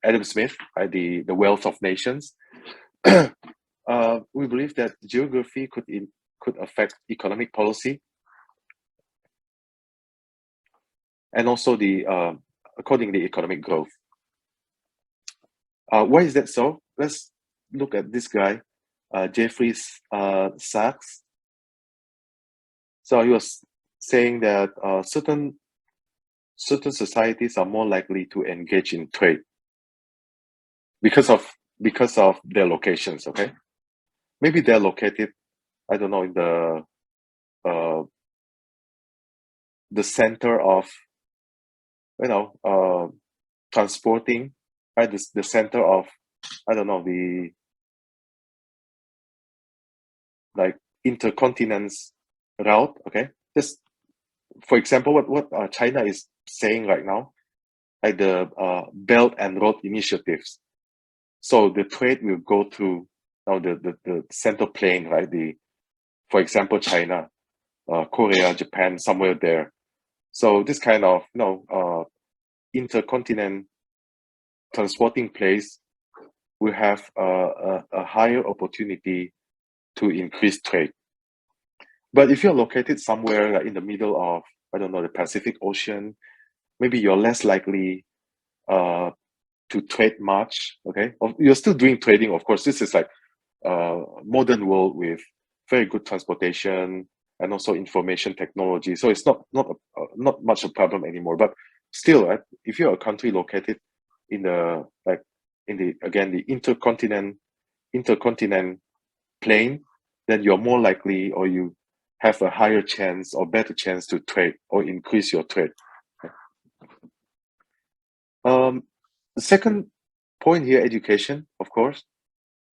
Adam Smith, right, the Wealth of Nations, we believe that geography could affect economic policy and also according the economic growth. Why is that so? Let's look at this guy, Jeffrey Sachs. So he was saying that certain societies are more likely to engage in trade because of their locations. Okay, maybe they're located, I don't know, in uh, the center of transporting, right? The center of, I don't know, the like intercontinents route. Okay, just for example, what China is saying right now, like the Belt and Road initiatives. So the trade will go through now the center plane, right? For example, China, Korea, Japan, somewhere there. So this kind of intercontinent transporting place will have a higher opportunity to increase trade. But if you're located somewhere like in the middle of, I don't know, the Pacific Ocean, maybe you're less likely uh, to trade much. Okay, you're still doing trading, of course. This is like modern world with very good transportation, and also information technology. So it's not much a problem anymore. But still, right, if you're a country located in the like in the again the intercontinent plane, then you're more likely, or you have a higher chance or better chance to trade or increase your trade. Um, the second point here, education, of course.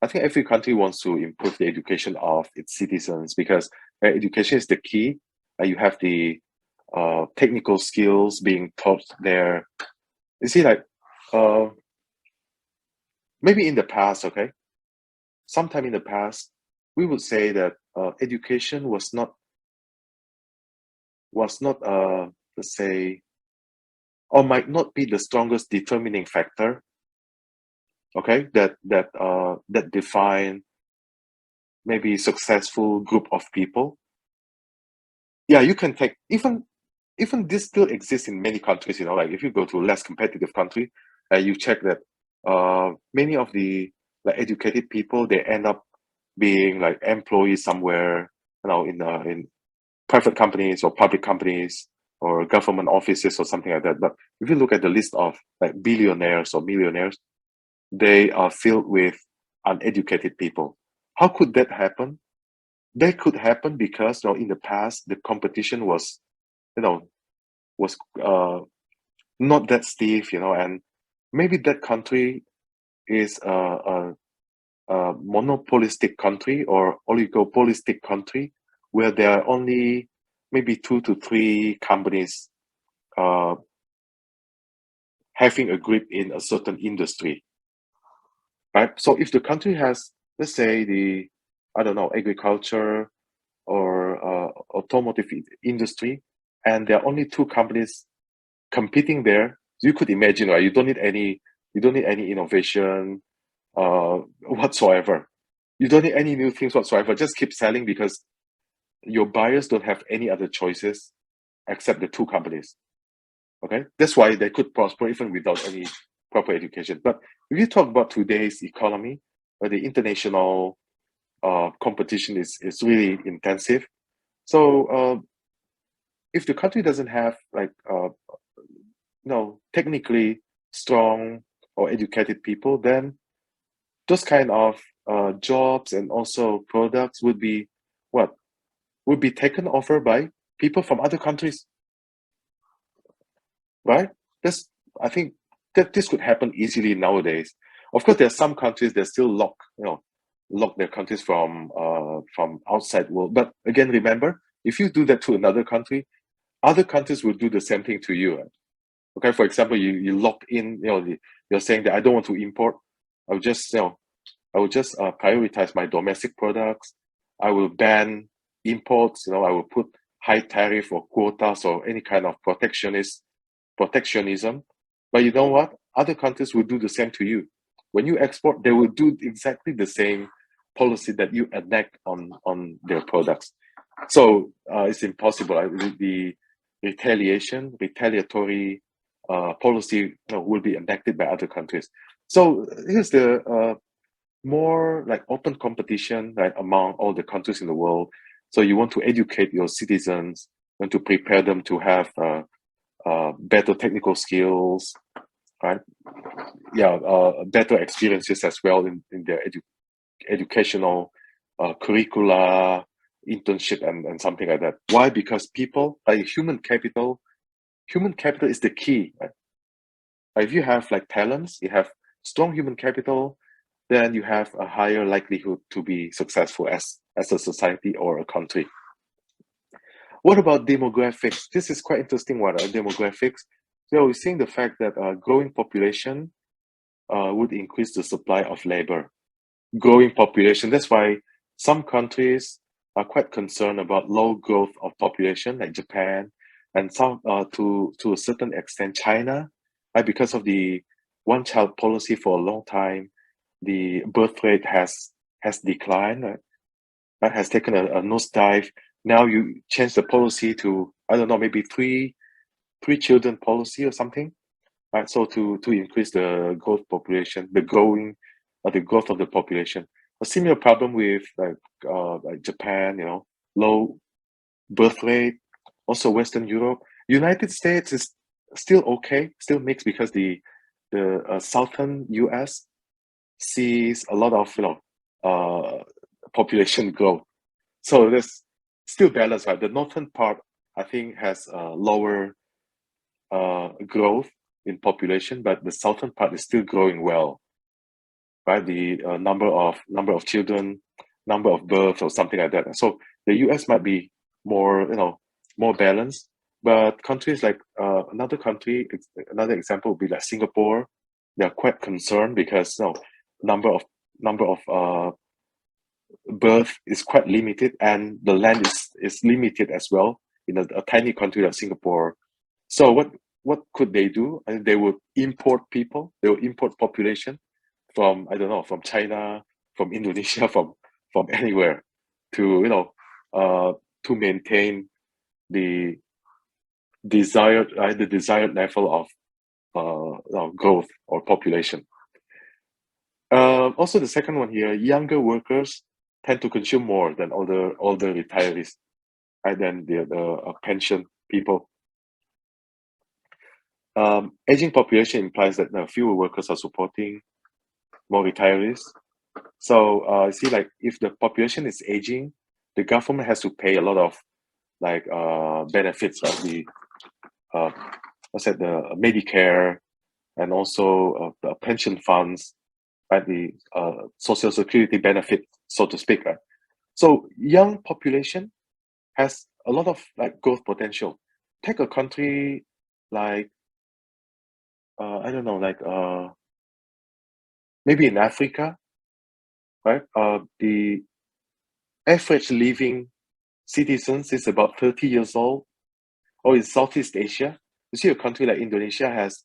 I think every country wants to improve the education of its citizens because education is the key. You have the technical skills being taught there. You see, like uh, maybe in the past, okay, sometime in the past, we would say that education was not let's say, or might not be the strongest determining factor, okay, that define maybe successful group of people. Yeah, you can take even this still exists in many countries. You know, like if you go to a less competitive country, you check that many of the like educated people, they end up being like employees somewhere, you know, in private companies or public companies or government offices or something like that. But if you look at the list of like billionaires or millionaires, they are filled with uneducated people. How could that happen? That could happen because, you know, in the past the competition was, you know, was not that stiff, you know, and maybe that country is a monopolistic country or oligopolistic country where there are only maybe 2 to 3 companies uh, having a grip in a certain industry, right? So if the country has, let's say, the, I don't know, agriculture or automotive industry, and there are only 2 companies competing there, you could imagine, right? You don't need any innovation whatsoever. You don't need any new things whatsoever. Just keep selling because your buyers don't have any other choices except the 2 companies. Okay, that's why they could prosper even without any proper education. But if you talk about today's economy, where the international competition is really intensive, so if the country doesn't have like technically strong or educated people, then those kind of jobs and also products would be what would be taken over by people from other countries, right? That's I think that this could happen easily nowadays. Of course, there are some countries that still lock their countries from outside world. But again, remember, if you do that to another country, other countries will do the same thing to you. Okay, for example, you lock in, you're saying that I don't want to import. I'll just I will just prioritize my domestic products. I will ban imports. I will put high tariff or quotas or any kind of protectionism. But you know what? Other countries will do the same to you. When you export, they will do exactly the same policy that you enact on their products. So it's impossible. The retaliatory policy will be enacted by other countries. So here's the more like open competition, right, among all the countries in the world. So you want to educate your citizens, want to prepare them to have better technical skills, right? Yeah, better experiences as well in their educational curricula, internship, and something like that. Why? Because people, like human capital is the key, right? If you have like talents, you have strong human capital, then you have a higher likelihood to be successful as a society or a country. What about demographics? This is quite interesting one, demographics. So we're seeing the fact that growing population would increase the supply of labor. Growing population. That's why some countries are quite concerned about low growth of population, like Japan, and some to a certain extent China, right? Because of the one-child policy for a long time, the birth rate has declined, right? That has taken a nosedive. Now you change the policy to, I don't know, maybe three children policy or something, right? So to increase the growth population, the growth of the population. A similar problem with like Japan, low birth rate. Also, Western Europe, United States is still okay, still mixed because the southern U.S. sees a lot of population growth. So there's still balance, right? The northern part, I think, has lower growth in population, but the southern part is still growing well, right? The number of children, number of births, or something like that. So the U.S. might be more, more balanced, but countries like another example would be like Singapore. They are quite concerned because number of number of birth is quite limited, and the land is limited as well in a tiny country like Singapore. So what could they do? And they would import people. They would import population from, I don't know, from China, from Indonesia, from anywhere to uh, to maintain the desired level of growth or population. Also, the second one here, younger workers tend to consume more than older retirees, right? Than the pension people. Aging population implies that fewer workers are supporting more retirees. So see, like if the population is aging, the government has to pay a lot of like benefits, right? The uh, what's that? The Medicare, and also the pension funds, right? The social security benefit, so to speak, right? So young population has a lot of like growth potential. Take a country like I don't know, like maybe in Africa, right? The average living citizens is about 30 years old. Or in Southeast Asia, you see a country like Indonesia has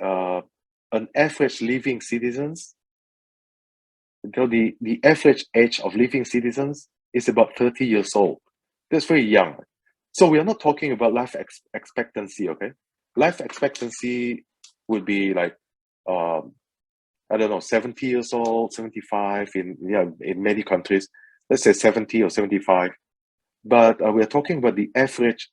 an average living citizens. The average age of living citizens is about 30 years old. That's very young. So we are not talking about life expectancy, okay? Life expectancy would be like um, I don't know, 70 years old, 75 in many countries. Let's say 70 or 75. But we're talking about the average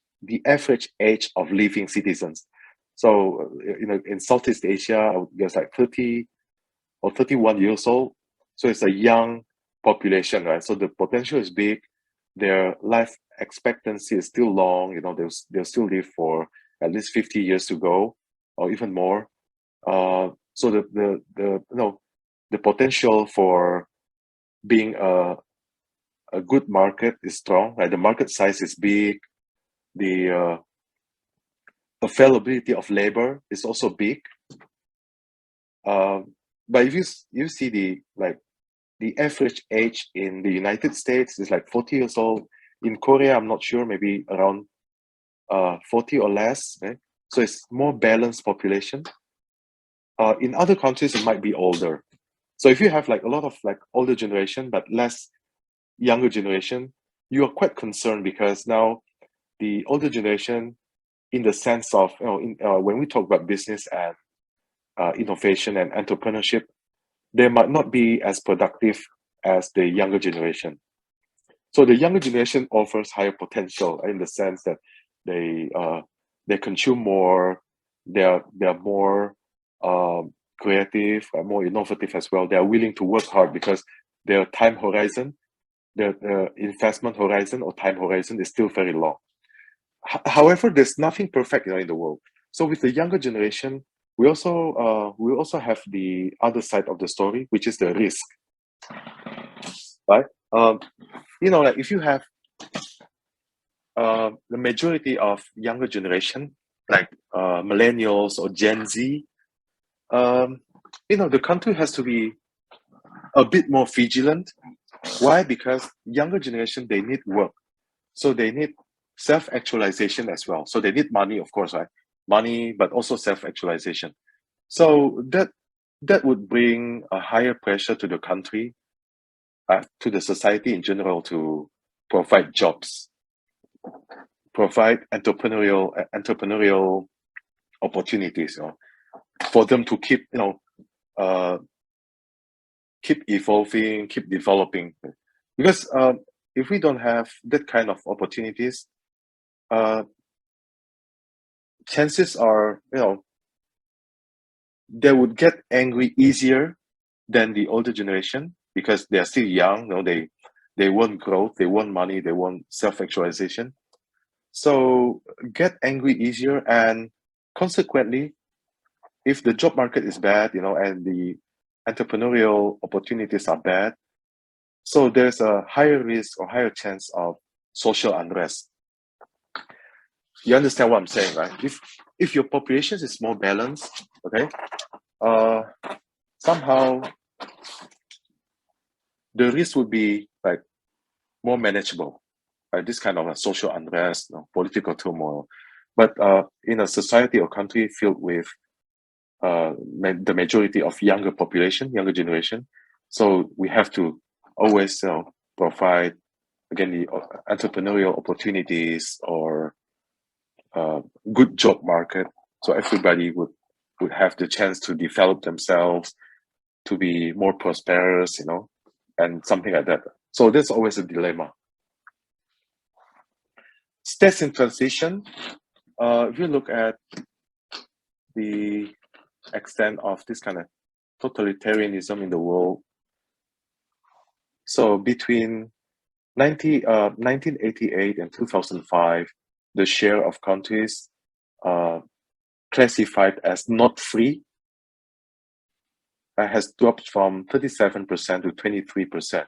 age of living citizens. So in Southeast Asia, there's like 30 or 31 years old. So it's a young population, right? So the potential is big. Their life expectancy is still long. They'll still live for at least 50 years to go, or even more. So the potential for being a good market is strong. Right? The market size is big. The availability of labor is also big. But if you see the average age in the United States is like 40 years old. In Korea, I'm not sure, maybe around 40 or less. Right? So it's more balanced population. In other countries, it might be older. So if you have like a lot of like older generation but less younger generation, you are quite concerned because now the older generation, in the sense of when we talk about business and innovation and entrepreneurship, they might not be as productive as the younger generation. So the younger generation offers higher potential in the sense that they consume more, they are more creative, more innovative as well. They are willing to work hard because their time horizon, their investment horizon or time horizon is still very long. However, there's nothing perfect in the world. So with the younger generation, we also have the other side of the story, which is the risk, right? Um, like if you have the majority of younger generation, like millennials or Gen Z, the country has to be a bit more vigilant. Why? Because younger generation, they need work, so they need self-actualization as well. So they need money, of course, right? Money, but also self-actualization. So that would bring a higher pressure to the country, to the society in general, to provide jobs, provide entrepreneurial opportunities, for them to uh, keep evolving, keep developing. Because if we don't have that kind of opportunities, chances are, they would get angry easier than the older generation because they are still young. They want growth, they want money, they want self-actualization. So get angry easier, and consequently, if the job market is bad, and the entrepreneurial opportunities are bad, so there's a higher risk or higher chance of social unrest. You understand what I'm saying, right? If your population is more balanced, okay, somehow the risk would be like more manageable, right? This kind of a social unrest, political turmoil. But in a society or country filled with the majority of younger population, younger generation, so we have to always provide again the entrepreneurial opportunities or good job market, so everybody would have the chance to develop themselves, to be more prosperous, and something like that. So there's always a dilemma. States in transition. If you look at the extent of this kind of totalitarianism in the world, so between 1988 and 2005, the share of countries classified as not free has dropped from 37% to 23%.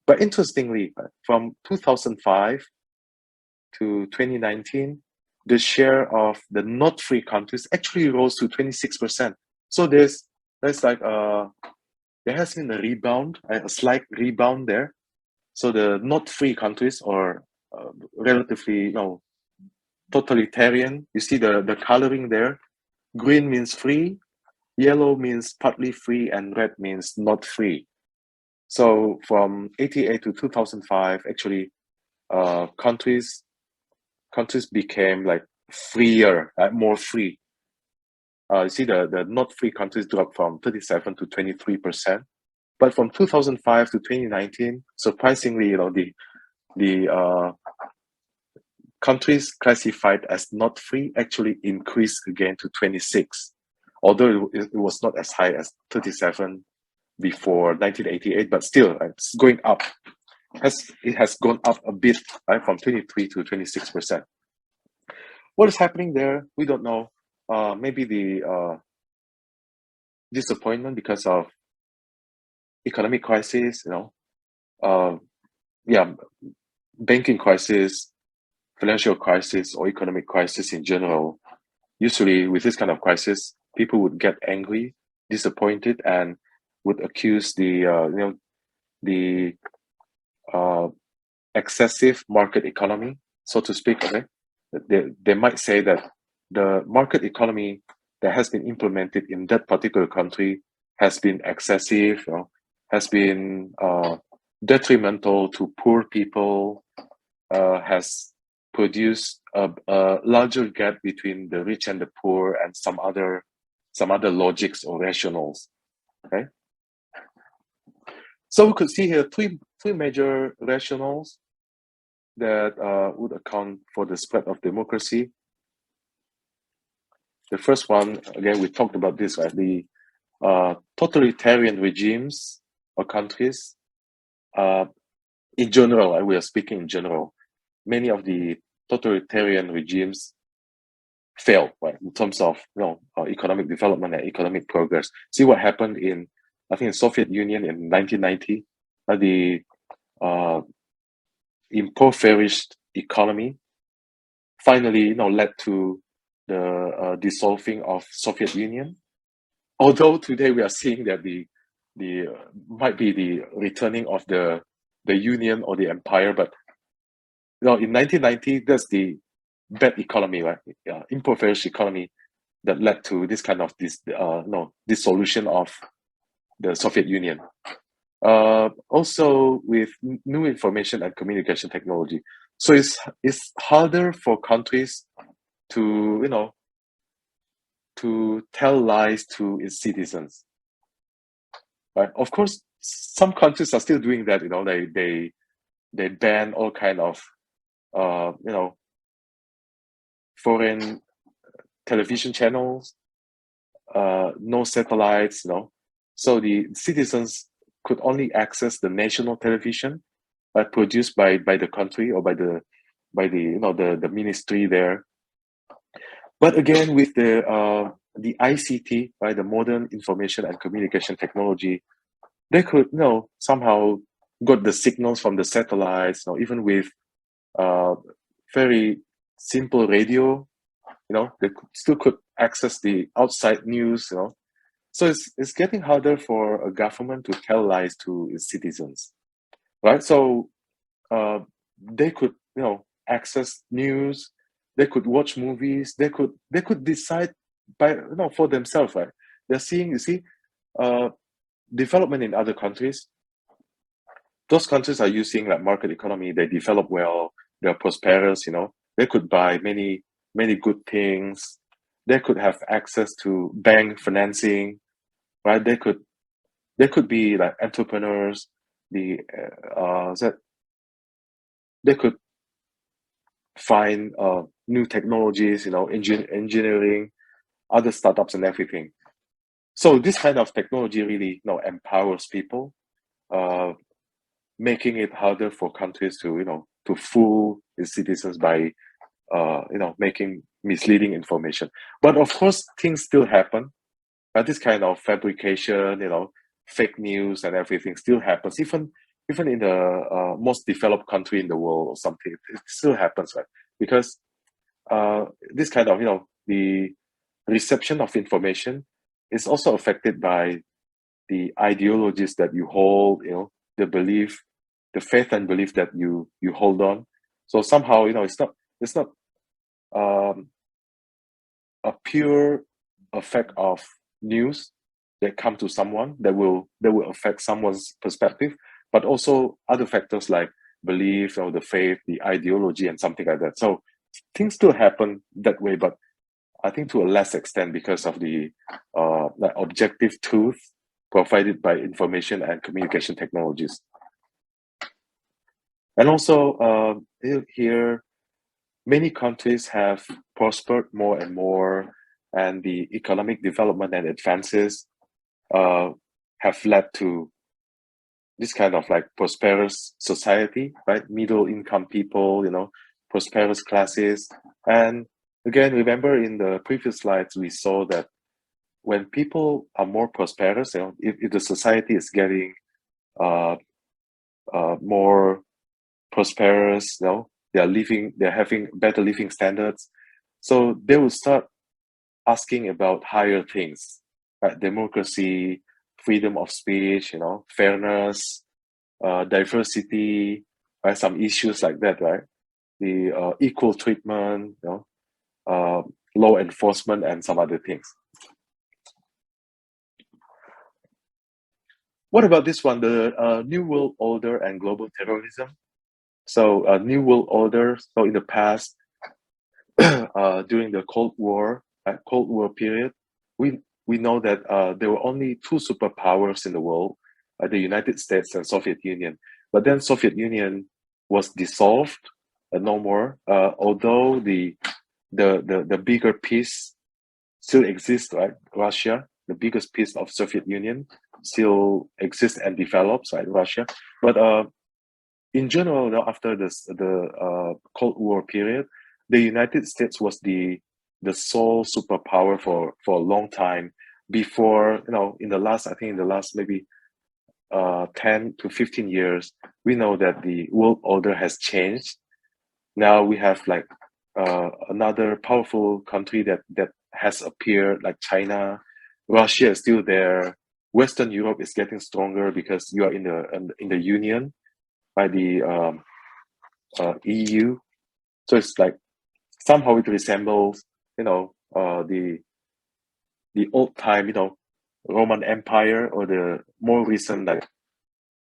But interestingly, from 2005 to 2019, the share of the not free countries actually rose to 26%. So there has been a rebound, a slight rebound there. So the not free countries, or relatively totalitarian, you see the coloring there. Green means free, yellow means partly free, and red means not free. So from 88 to 2005, actually, countries became like freer, more free. You see the not free countries dropped from 37 to 23%. But from 2005 to 2019, surprisingly, the countries classified as not free actually increased again to 26, although it was not as high as 37 before 1988, but still it's going up. It has gone up a bit, right, from 23 to 26%. What is happening there? We don't know. Maybe the disappointment because of economic crisis, yeah, banking crisis, financial crisis, or economic crisis in general. Usually, with this kind of crisis, people would get angry, disappointed, and would accuse the excessive market economy, so to speak. Okay, they might say that the market economy that has been implemented in that particular country has been excessive, has been detrimental to poor people, has produced a larger gap between the rich and the poor, and some other logics or rationals. Okay, so we could see here three major rationals that would account for the spread of democracy. The first one, again, we talked about this, right? The totalitarian regimes or countries, in general, we are speaking in general, many of the totalitarian regimes failed, right, in terms of economic development and economic progress. See what happened in, I think, the Soviet Union in 1990. The impoverished economy finally led to the dissolving of Soviet Union. Although today we are seeing that the might be the returning of the union or the empire, but in 1990, that's the bad economy, right? Impoverished economy that led to this kind of dissolution of the Soviet Union. Also with new information and communication technology, so it's harder for countries to to tell lies to its citizens, right? Of course, some countries are still doing that. they ban all kind of foreign television channels, no satellites, so the citizens could only access the national television produced by the country or by the the ministry there. But again, with the ICT, right, the modern information and communication technology, they could somehow got the signals from the satellites, even with uh, very simple radio, they still could access the outside news, so it's getting harder for a government to tell lies to its citizens, right? So uh, they could access news, they could watch movies, they could decide by for themselves, right? They're seeing, you see, uh, development in other countries. Those countries are using like market economy, they develop well, they're prosperous, they could buy many good things, they could have access to bank financing, right? They could be like entrepreneurs, the that they could find new technologies, engineering, other startups and everything. So this kind of technology really empowers people, uh, making it harder for countries to to fool its citizens by making misleading information. But of course, things still happen. This kind of fabrication, fake news and everything still happens, even in the most developed country in the world or something. It still happens, right? Because this kind of the reception of information is also affected by the ideologies that you hold, the belief, the faith and belief that you hold on. So somehow, it's not um, a pure effect of news that come to someone that will affect someone's perspective, but also other factors like belief or the faith, the ideology, and something like that. So things still happen that way, but I think to a less extent because of the like objective truth provided by information and communication technologies. And also here, many countries have prospered more and more, and the economic development and advances uh, have led to this kind of like prosperous society, right? Middle income people, prosperous classes. And again, remember in the previous slides, we saw that when people are more prosperous, if the society is getting uh, more prosperous, they're having better living standards. So they will start asking about higher things, right? Democracy, freedom of speech, fairness, diversity, right? Some issues like that, right? The equal treatment, uh, law enforcement, and some other things. What about this one, the New World Order and global terrorism? So, New World Order. So, in the past, during the Cold War period, we know that there were only two superpowers in the world, the United States and Soviet Union. But then Soviet Union was dissolved, no more. Although the bigger piece still exists, right? Russia, the biggest piece of Soviet Union, still exists and develops, right? Russia, but in general, after the Cold War period, the United States was the sole superpower for a long time. Before, in the last, I think in the last maybe 10 to 15 years, we know that the world order has changed. Now we have like another powerful country that has appeared, like China. Russia is still there. Western Europe is getting stronger because you are in the Union by the EU. So it's like somehow it resembles, the old time, Roman Empire, or the more recent like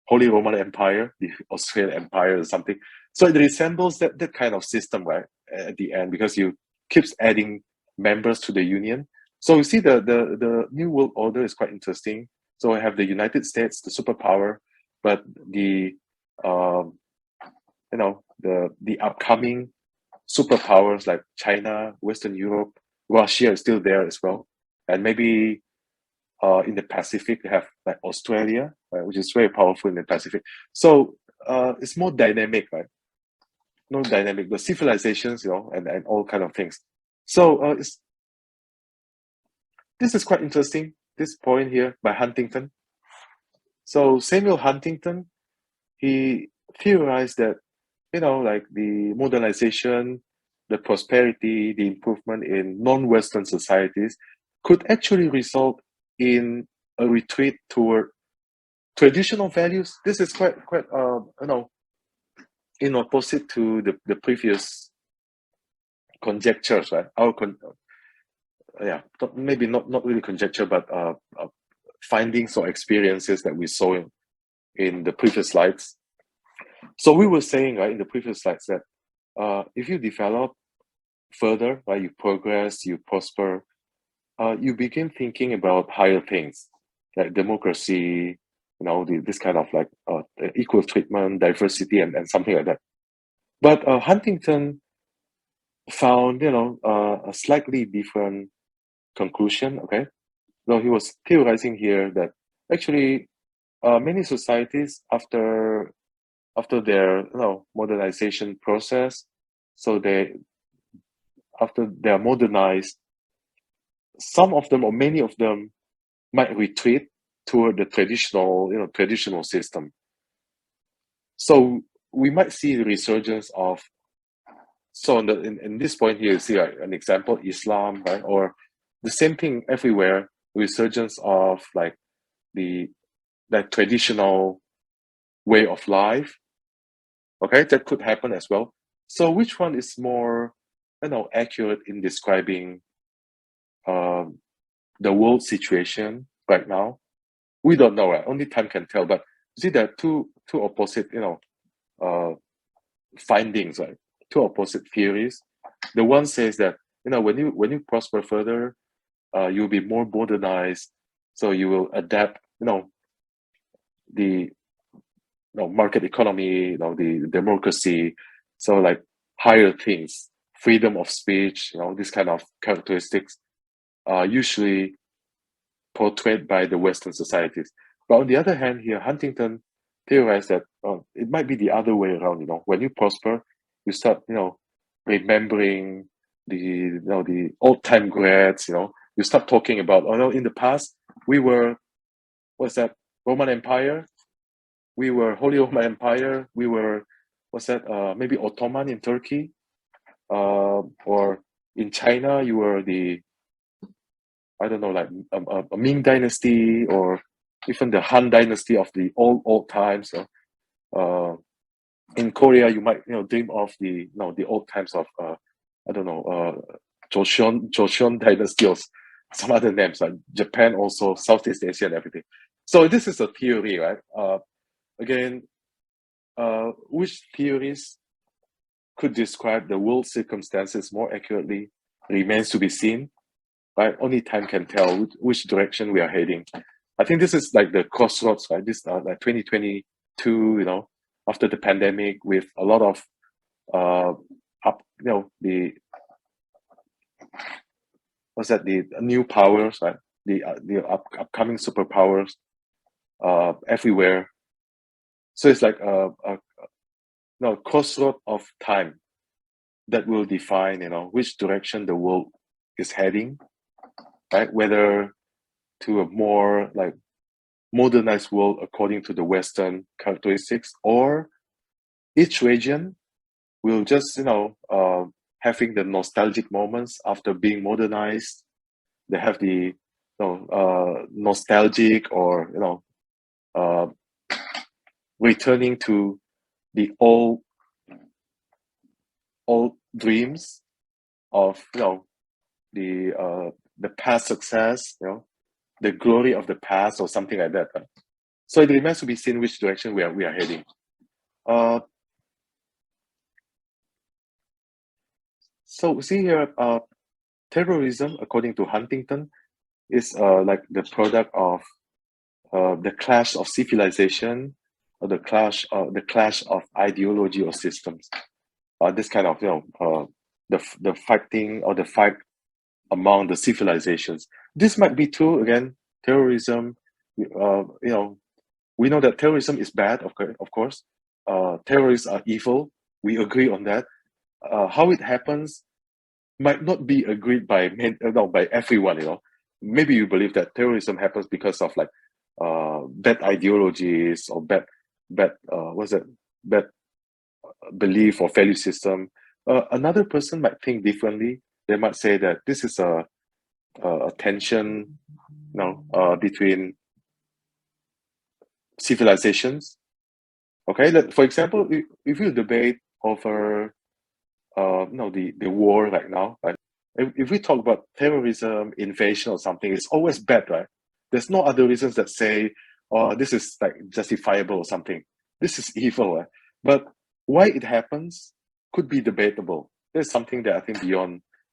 Holy Roman Empire, the Austrian Empire or something. So it resembles that kind of system, right? At the end, because you keeps adding members to the union. So you see the New World Order is quite interesting. So I have the United States, the superpower, but the um, the upcoming superpowers like China, Western Europe, Russia is still there as well, and maybe in the Pacific they have like Australia, right, which is very powerful in the Pacific. So it's more dynamic, right? More dynamic. The civilizations, and all kind of things. So this is quite interesting. This point here by Huntington. So Samuel Huntington, he theorized that like the modernization, the prosperity, the improvement in non-Western societies could actually result in a retreat toward traditional values. This is quite in opposite to the previous conjectures, right? Yeah, maybe not really conjecture, but findings or experiences that we saw in the previous slides. So we were saying, right, in the previous slides that if you develop further, right, you progress, you prosper, you begin thinking about higher things like democracy, this kind of like equal treatment, diversity, and something like that. But Huntington found, a slightly different conclusion. Okay, so he was theorizing here that actually many societies after their modernization process, so after they are modernized, some of them or many of them might retreat toward the traditional system. So we might see the resurgence of, so in this point here, you see an example, Islam, right? Or the same thing everywhere, resurgence of like that traditional way of life. Okay, that could happen as well. So which one is more, accurate in describing the world situation right now? We don't know, right? Only time can tell. But you see, there are two opposite, uh, findings, right? Two opposite theories. The one says that when you prosper further, you'll be more modernized, so you will adapt, the market economy, the democracy, so like higher things, freedom of speech, these kind of characteristics are usually portrayed by the Western societies. But on the other hand, here Huntington theorized that it might be the other way around. When you prosper, you start remembering the old time grads. You start talking about, oh no, in the past we were, what's that, Roman Empire, we were Holy Roman Empire, we were, what's that, maybe Ottoman in Turkey, or in China you were the, I don't know, like a Ming dynasty, or even the Han dynasty of the old times. In Korea, you might dream of the old times of I don't know, Joseon dynasty, or some other names, like Japan, also Southeast Asia and everything. So this is a theory, right? Again, which theories could describe the world circumstances more accurately remains to be seen. Right? Only time can tell which direction we are heading. I think this is like the crossroads, right? This like 2022, after the pandemic, with a lot of the what's that? The new powers, right? The upcoming superpowers everywhere. So it's like a crossroad of time that will define, which direction the world is heading, right? Whether to a more like modernized world according to the Western characteristics, or each region will just having the nostalgic moments after being modernized. They have the nostalgic, or uh, returning to the old dreams of the past success, the glory of the past, or something like that. So it remains to be seen which direction we are heading. So see here, terrorism, according to Huntington, is like the product of the clash of civilization, or the clash of ideology or systems. This kind of the fighting or the fight among the civilizations. This might be true again. Terrorism, we know that terrorism is bad. Of course, terrorists are evil. We agree on that. How it happens might not be agreed by by everyone. Maybe you believe that terrorism happens because of like bad ideologies or bad what's that bad belief or value system. Another person might think differently. They might say that this is a tension, between civilizations. Okay, for example, if you debate over the war right now, right? If we talk about terrorism, invasion, or something, it's always bad, right? There's no other reasons that say, "Oh, this is like justifiable" or something. This is evil, right? But why it happens could be debatable. There's something that I think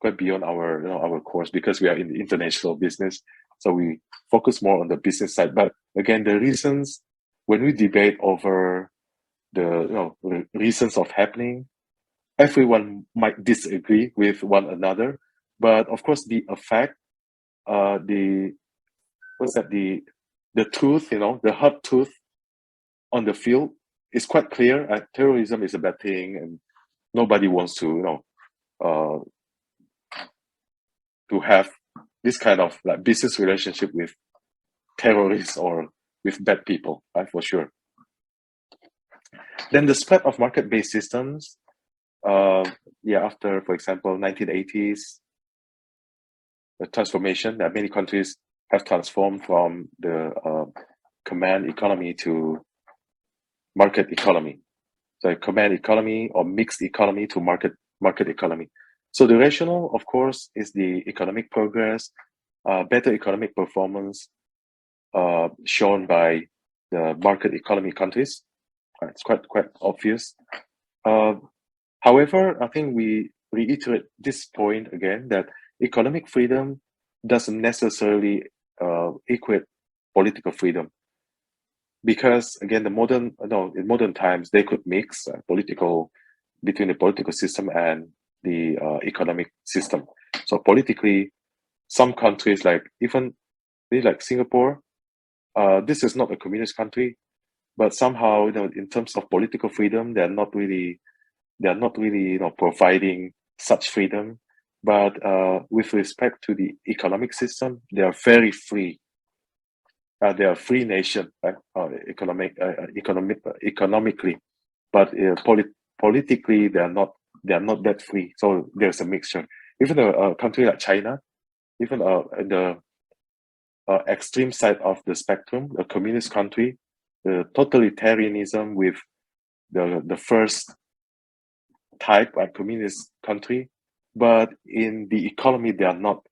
quite beyond our our course, because we are in the international business, so we focus more on the business side. But again, the reasons when we debate over the reasons of happening, everyone might disagree with one another, but of course the effect, the what's that the truth, the hard truth on the field is quite clear. Terrorism is a bad thing, and nobody wants to uh, to have this kind of like business relationship with terrorists or with bad people, right? For sure. Then the spread of market-based systems. After, for example, 1980s, the transformation that many countries have transformed from the command economy to market economy. So command economy or mixed economy to market economy. So the rationale, of course, is the economic progress, better economic performance shown by the market economy countries. It's quite obvious. However, I think we reiterate this point again, that economic freedom doesn't necessarily equate political freedom, because again, in modern times they could mix between the political system and the economic system. So politically, some countries like Singapore, this is not a communist country, but somehow in terms of political freedom, they're not really providing such freedom. But with respect to the economic system, they are very free. They are a free nation, right? Economically, but politically they are not that free. So there's a mixture. Even a country like China, even in the extreme side of the spectrum, a communist country, the totalitarianism with the first type, like communist country, but in the economy they are not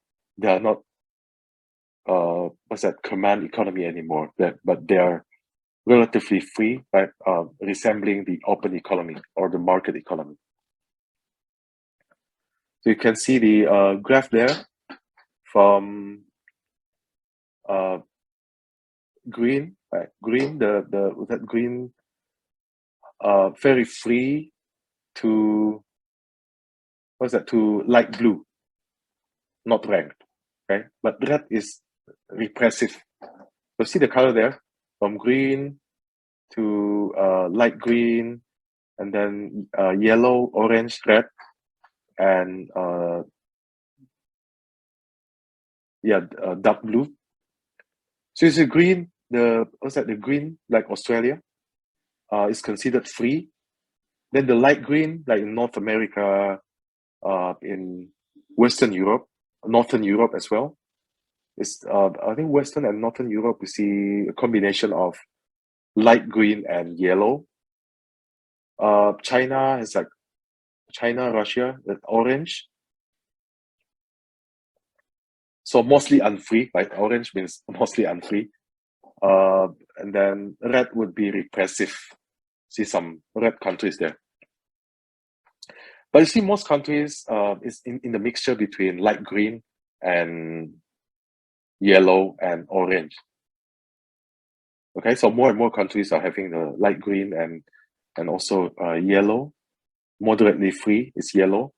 what's that, command economy anymore. But they are relatively free, right? Resembling the open economy or the market economy. So you can see the graph there from green, right? Green, that green, very free, to to light blue, not ranked, okay? But red is repressive. So see the color there, from green to light green, and then yellow, orange, red, and dark blue. So you see green, the green, like Australia, is considered free. Then the light green, like in North America, in Western Europe, Northern Europe as well. It's I think Western and Northern Europe, we see a combination of light green and yellow. China is like China, Russia, orange. So mostly unfree, right? Orange means mostly unfree. And then red would be repressive. See some red countries there. But you see most countries is in the mixture between light green and yellow and orange. Okay, so more and more countries are having the light green and also yellow. Moderately free is yellow.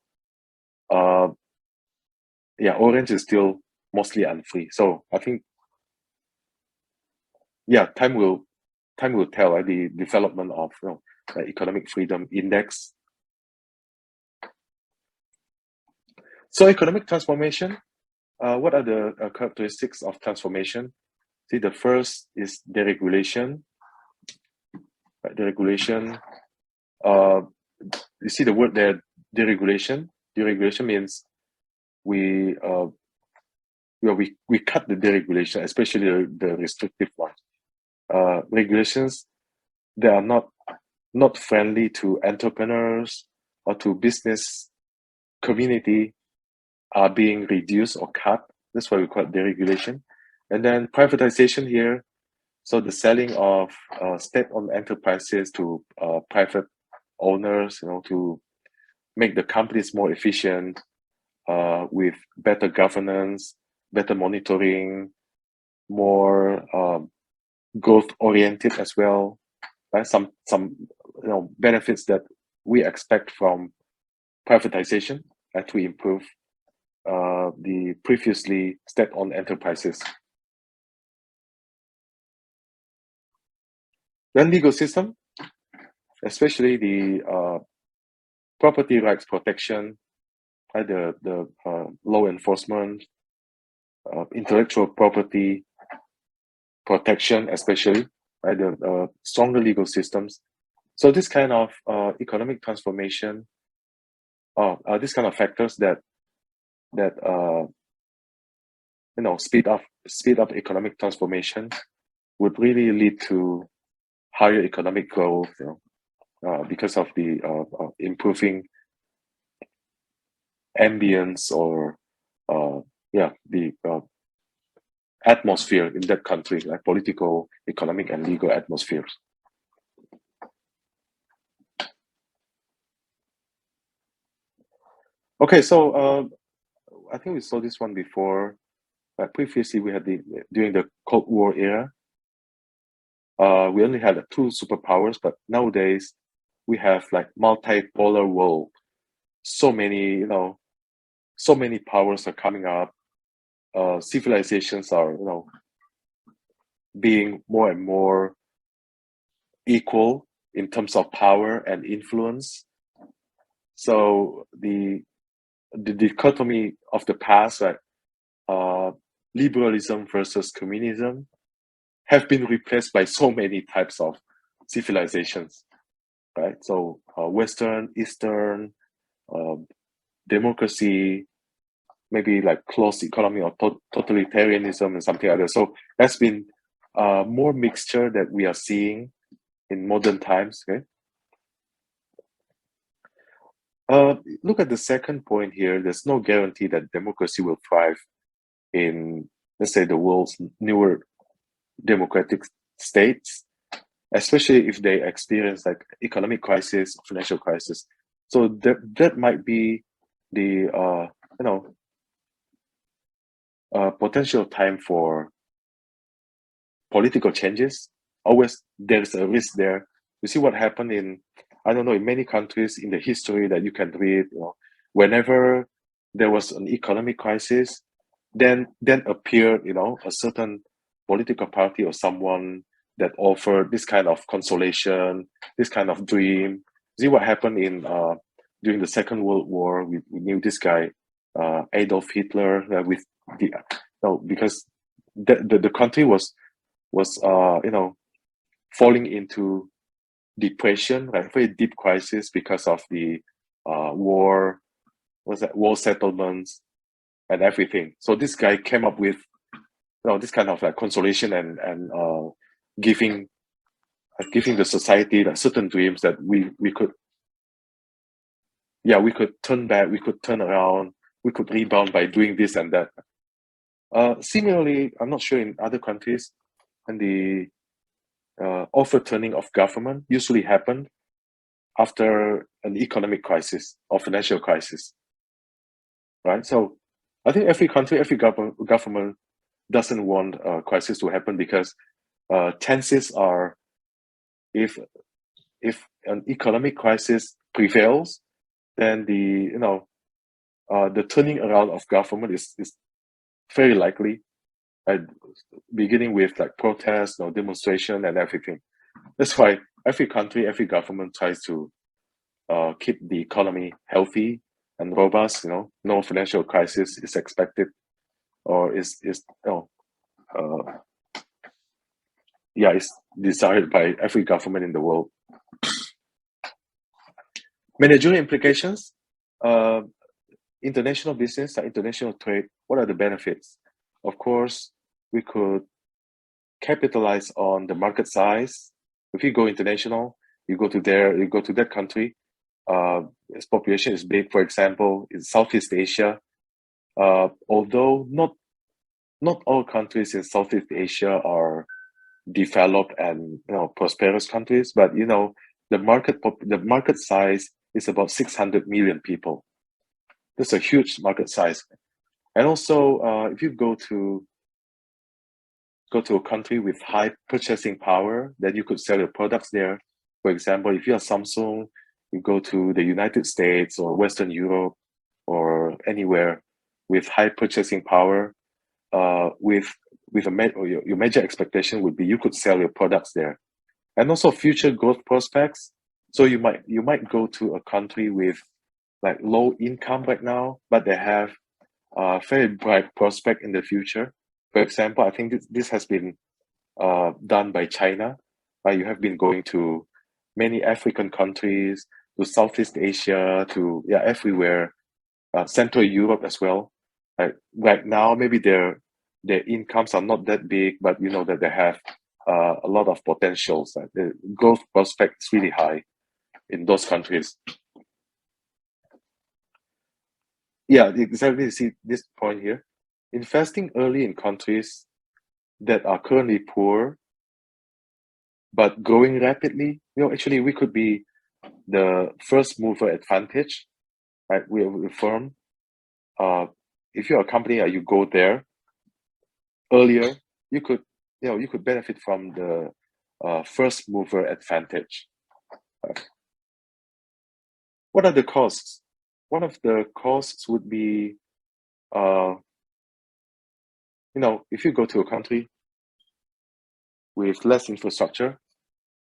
Yeah, orange is still mostly unfree. So I think, yeah, time will tell, the development of the economic freedom index. So economic transformation. What are the characteristics of transformation? See, the first is deregulation. Right? Deregulation. Uh, you see the word there, deregulation. Deregulation means we we cut the deregulation, especially the restrictive ones. Regulations, they are not friendly to entrepreneurs or to business community, are being reduced or cut. That's why we call it deregulation. And then privatization here. So the selling of state-owned enterprises to private owners, to make the companies more efficient, with better governance, better monitoring, more growth-oriented as well. Right? Some benefits that we expect from privatization to improve the previously state-owned enterprises. Then legal system, especially the property rights protection, the law enforcement, intellectual property protection, especially, right, the stronger legal systems. So this kind of economic transformation, these kind of factors that speed up economic transformation would really lead to higher economic growth, because of the improving ambience or the atmosphere in that country, like political, economic, and legal atmospheres. Okay, so I think we saw this one before. Previously, we had during the Cold War era, we only had two superpowers, but nowadays we have like multipolar world. So many, so many powers are coming up. Civilizations are, being more and more equal in terms of power and influence. So the dichotomy of the past, like liberalism versus communism, have been replaced by so many types of civilizations, right? So Western, Eastern, democracy, maybe like closed economy or totalitarianism and something like that. So that's been more mixture that we are seeing in modern times. Okay. Look at the second point here. There's no guarantee that democracy will thrive in, let's say, the world's newer democratic states, especially if they experience like economic crisis, financial crisis. So that might be the potential time for political changes. Always there's a risk there. You see what happened in, I don't know, in many countries in the history that you can read. Whenever there was an economic crisis, then appeared a certain political party or someone that offered this kind of consolation, this kind of dream. See what happened in during the Second World War. We knew this guy, Adolf Hitler, with the because the country was falling into depression, right? Very deep crisis because of the war, war settlements and everything. So this guy came up with this kind of like consolation and giving the society like certain dreams that we could turn back, we could turn around, we could rebound by doing this and that. Similarly, I'm not sure in other countries, and the overturning of government usually happen after an economic crisis or financial crisis, right? So I think every country, every government doesn't want a crisis to happen because chances are, if an economic crisis prevails, then the turning around of government is very likely, uh, beginning with like protests, demonstration, and everything. That's why every country, every government tries to keep the economy healthy and robust. No financial crisis is expected, or is uh, yeah, is desired by every government in the world. Managerial implications, uh, international business, international trade. What are the benefits? Of course, we could capitalize on the market size. If you go international, you go to that country. Its population is big. For example, in Southeast Asia, although not all countries in Southeast Asia are developed and prosperous countries, but the market size is about 600 million people. That's a huge market size. And also, if you go to a country with high purchasing power, then you could sell your products there. For example, if you're Samsung, you go to the United States or Western Europe or anywhere with high purchasing power, or your major expectation would be you could sell your products there. And also future growth prospects. So you might go to a country with like low income right now, but they have a very bright prospect in the future. For example, I think this has been done by China. You have been going to many African countries, to Southeast Asia, to everywhere, Central Europe as well. Right now, maybe their incomes are not that big, but you know that they have a lot of potentials. The growth prospect is really high in those countries. Yeah, exactly. You see this point here. Investing early in countries that are currently poor but growing rapidly, actually we could be the first mover advantage, right? We're a firm. Uh, if you're a company, you go there earlier, you could, you could benefit from the first mover advantage. Uh, what are the costs? One of the costs would be, uh, if you go to a country with less infrastructure,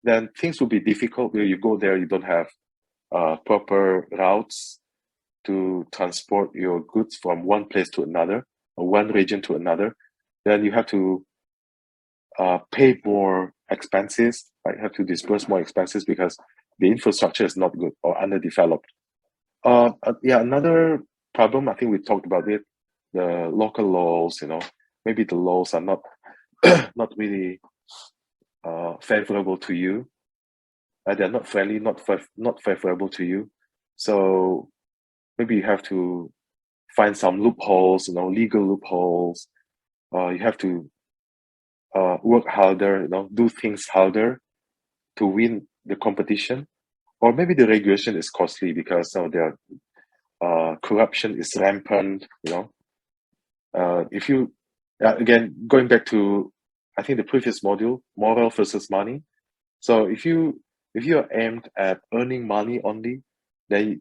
then things will be difficult. Where you go there, you don't have proper routes to transport your goods from one place to another, or one region to another. Then you have to pay more expenses, right? Have to disburse more expenses because the infrastructure is not good or underdeveloped. Yeah, another problem, I think we talked about it, the local laws. Maybe the laws are not not really favorable to you. They're not friendly, not favorable to you. So maybe you have to find some loopholes, legal loopholes. You have to work harder, do things harder to win the competition. Or maybe the regulation is costly because their corruption is rampant. If you Again, going back to, I think, the previous module, moral versus money. So if you are aimed at earning money only, then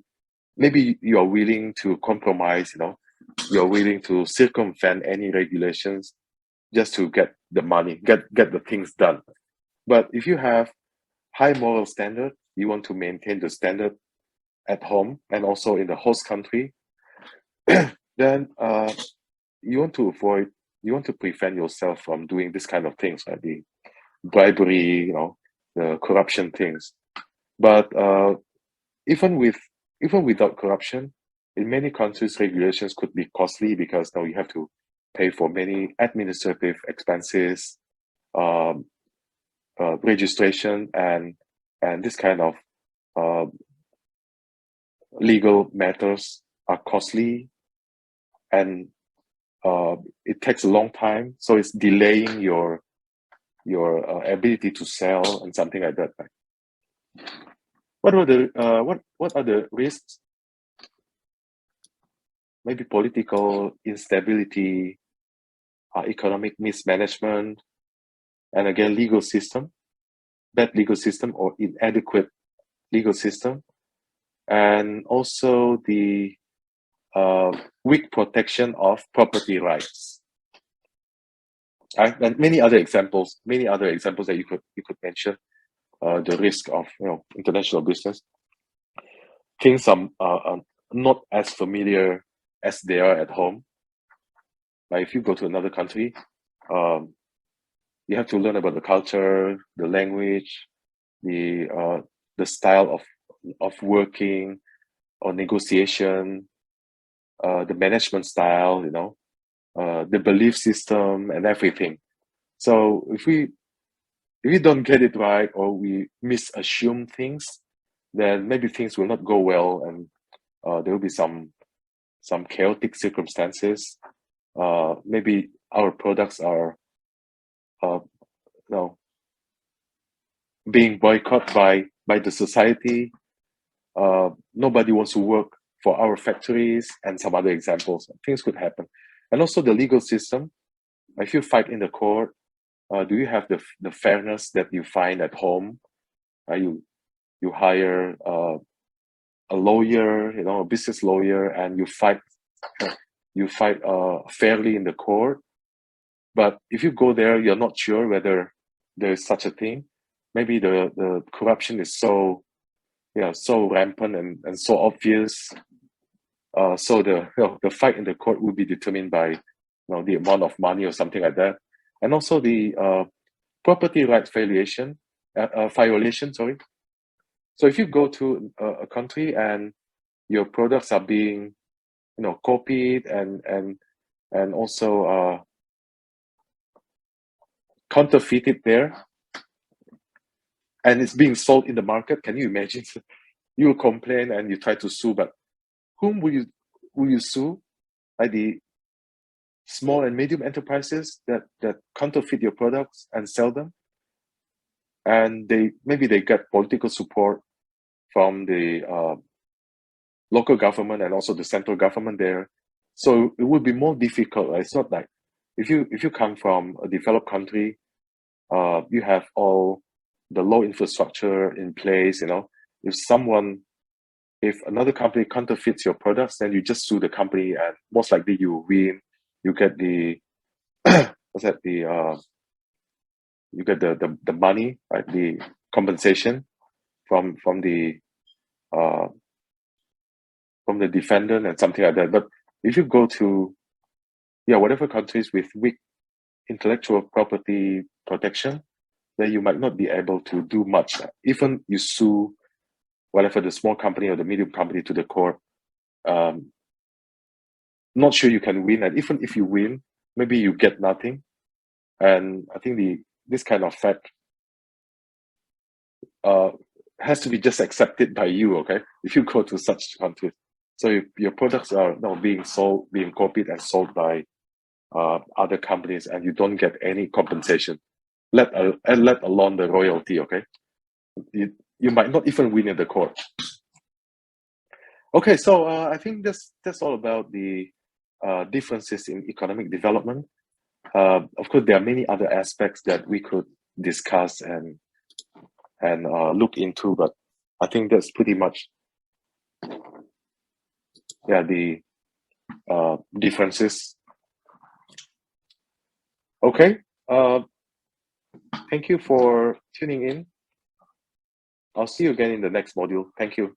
maybe you are willing to compromise. You're willing to circumvent any regulations just to get the money, get the things done. But if you have high moral standard, you want to maintain the standard at home and also in the host country, then you want to prevent yourself from doing this kind of things, right? The bribery, the corruption things. But even with even without corruption, in many countries, regulations could be costly because now you have to pay for many administrative expenses, um, registration, and this kind of uh, legal matters are costly, and it takes a long time. So it's delaying your ability to sell and something like that. Right? What are the risks? Maybe political instability, economic mismanagement, and again, bad legal system or inadequate legal system, and also the weak protection of property rights. And many other examples that you could mention. The risk of international business. Things are not as familiar as they are at home. Like if you go to another country, you have to learn about the culture, the language, the style of working or negotiation, the management style, the belief system and everything. So if we don't get it right or we misassume things, then maybe things will not go well, and there will be some chaotic circumstances. Maybe our products are being boycotted by the society. Nobody wants to work for our factories, and some other examples. Things could happen. And also the legal system. If you fight in the court, do you have the fairness that you find at home? You hire a lawyer, a business lawyer, and you fight fairly in the court. But if you go there, you're not sure whether there is such a thing. Maybe the corruption is so rampant and so obvious. So the fight in the court will be determined by the amount of money or something like that, and also the property rights violation. Sorry. So if you go to a country and your products are being copied and also counterfeited there, and it's being sold in the market, can you imagine? You complain and you try to sue, but whom will you sue? Like the small and medium enterprises that counterfeit your products and sell them, and maybe they get political support from the local government and also the central government there. So it would be more difficult. Right? It's not like if you come from a developed country, you have all the law infrastructure in place. If another company counterfeits your products, then you just sue the company, and most likely you win. You get the what's that? You get the money, right? The compensation from the defendant and something like that. But if you go to whatever countries with weak intellectual property protection, then you might not be able to do much. Even you sue whatever the small company or the medium company to the court, not sure you can win. And even if you win, maybe you get nothing. And I think this kind of fact has to be just accepted by you, okay? If you go to such countries. So if your products are now being copied and sold by other companies, and you don't get any compensation, let alone the royalty, okay? You might not even win in the court. Okay, so I think that's all about the differences in economic development. Of course, there are many other aspects that we could discuss and look into, but I think that's pretty much the differences. Okay, thank you for tuning in. I'll see you again in the next module. Thank you.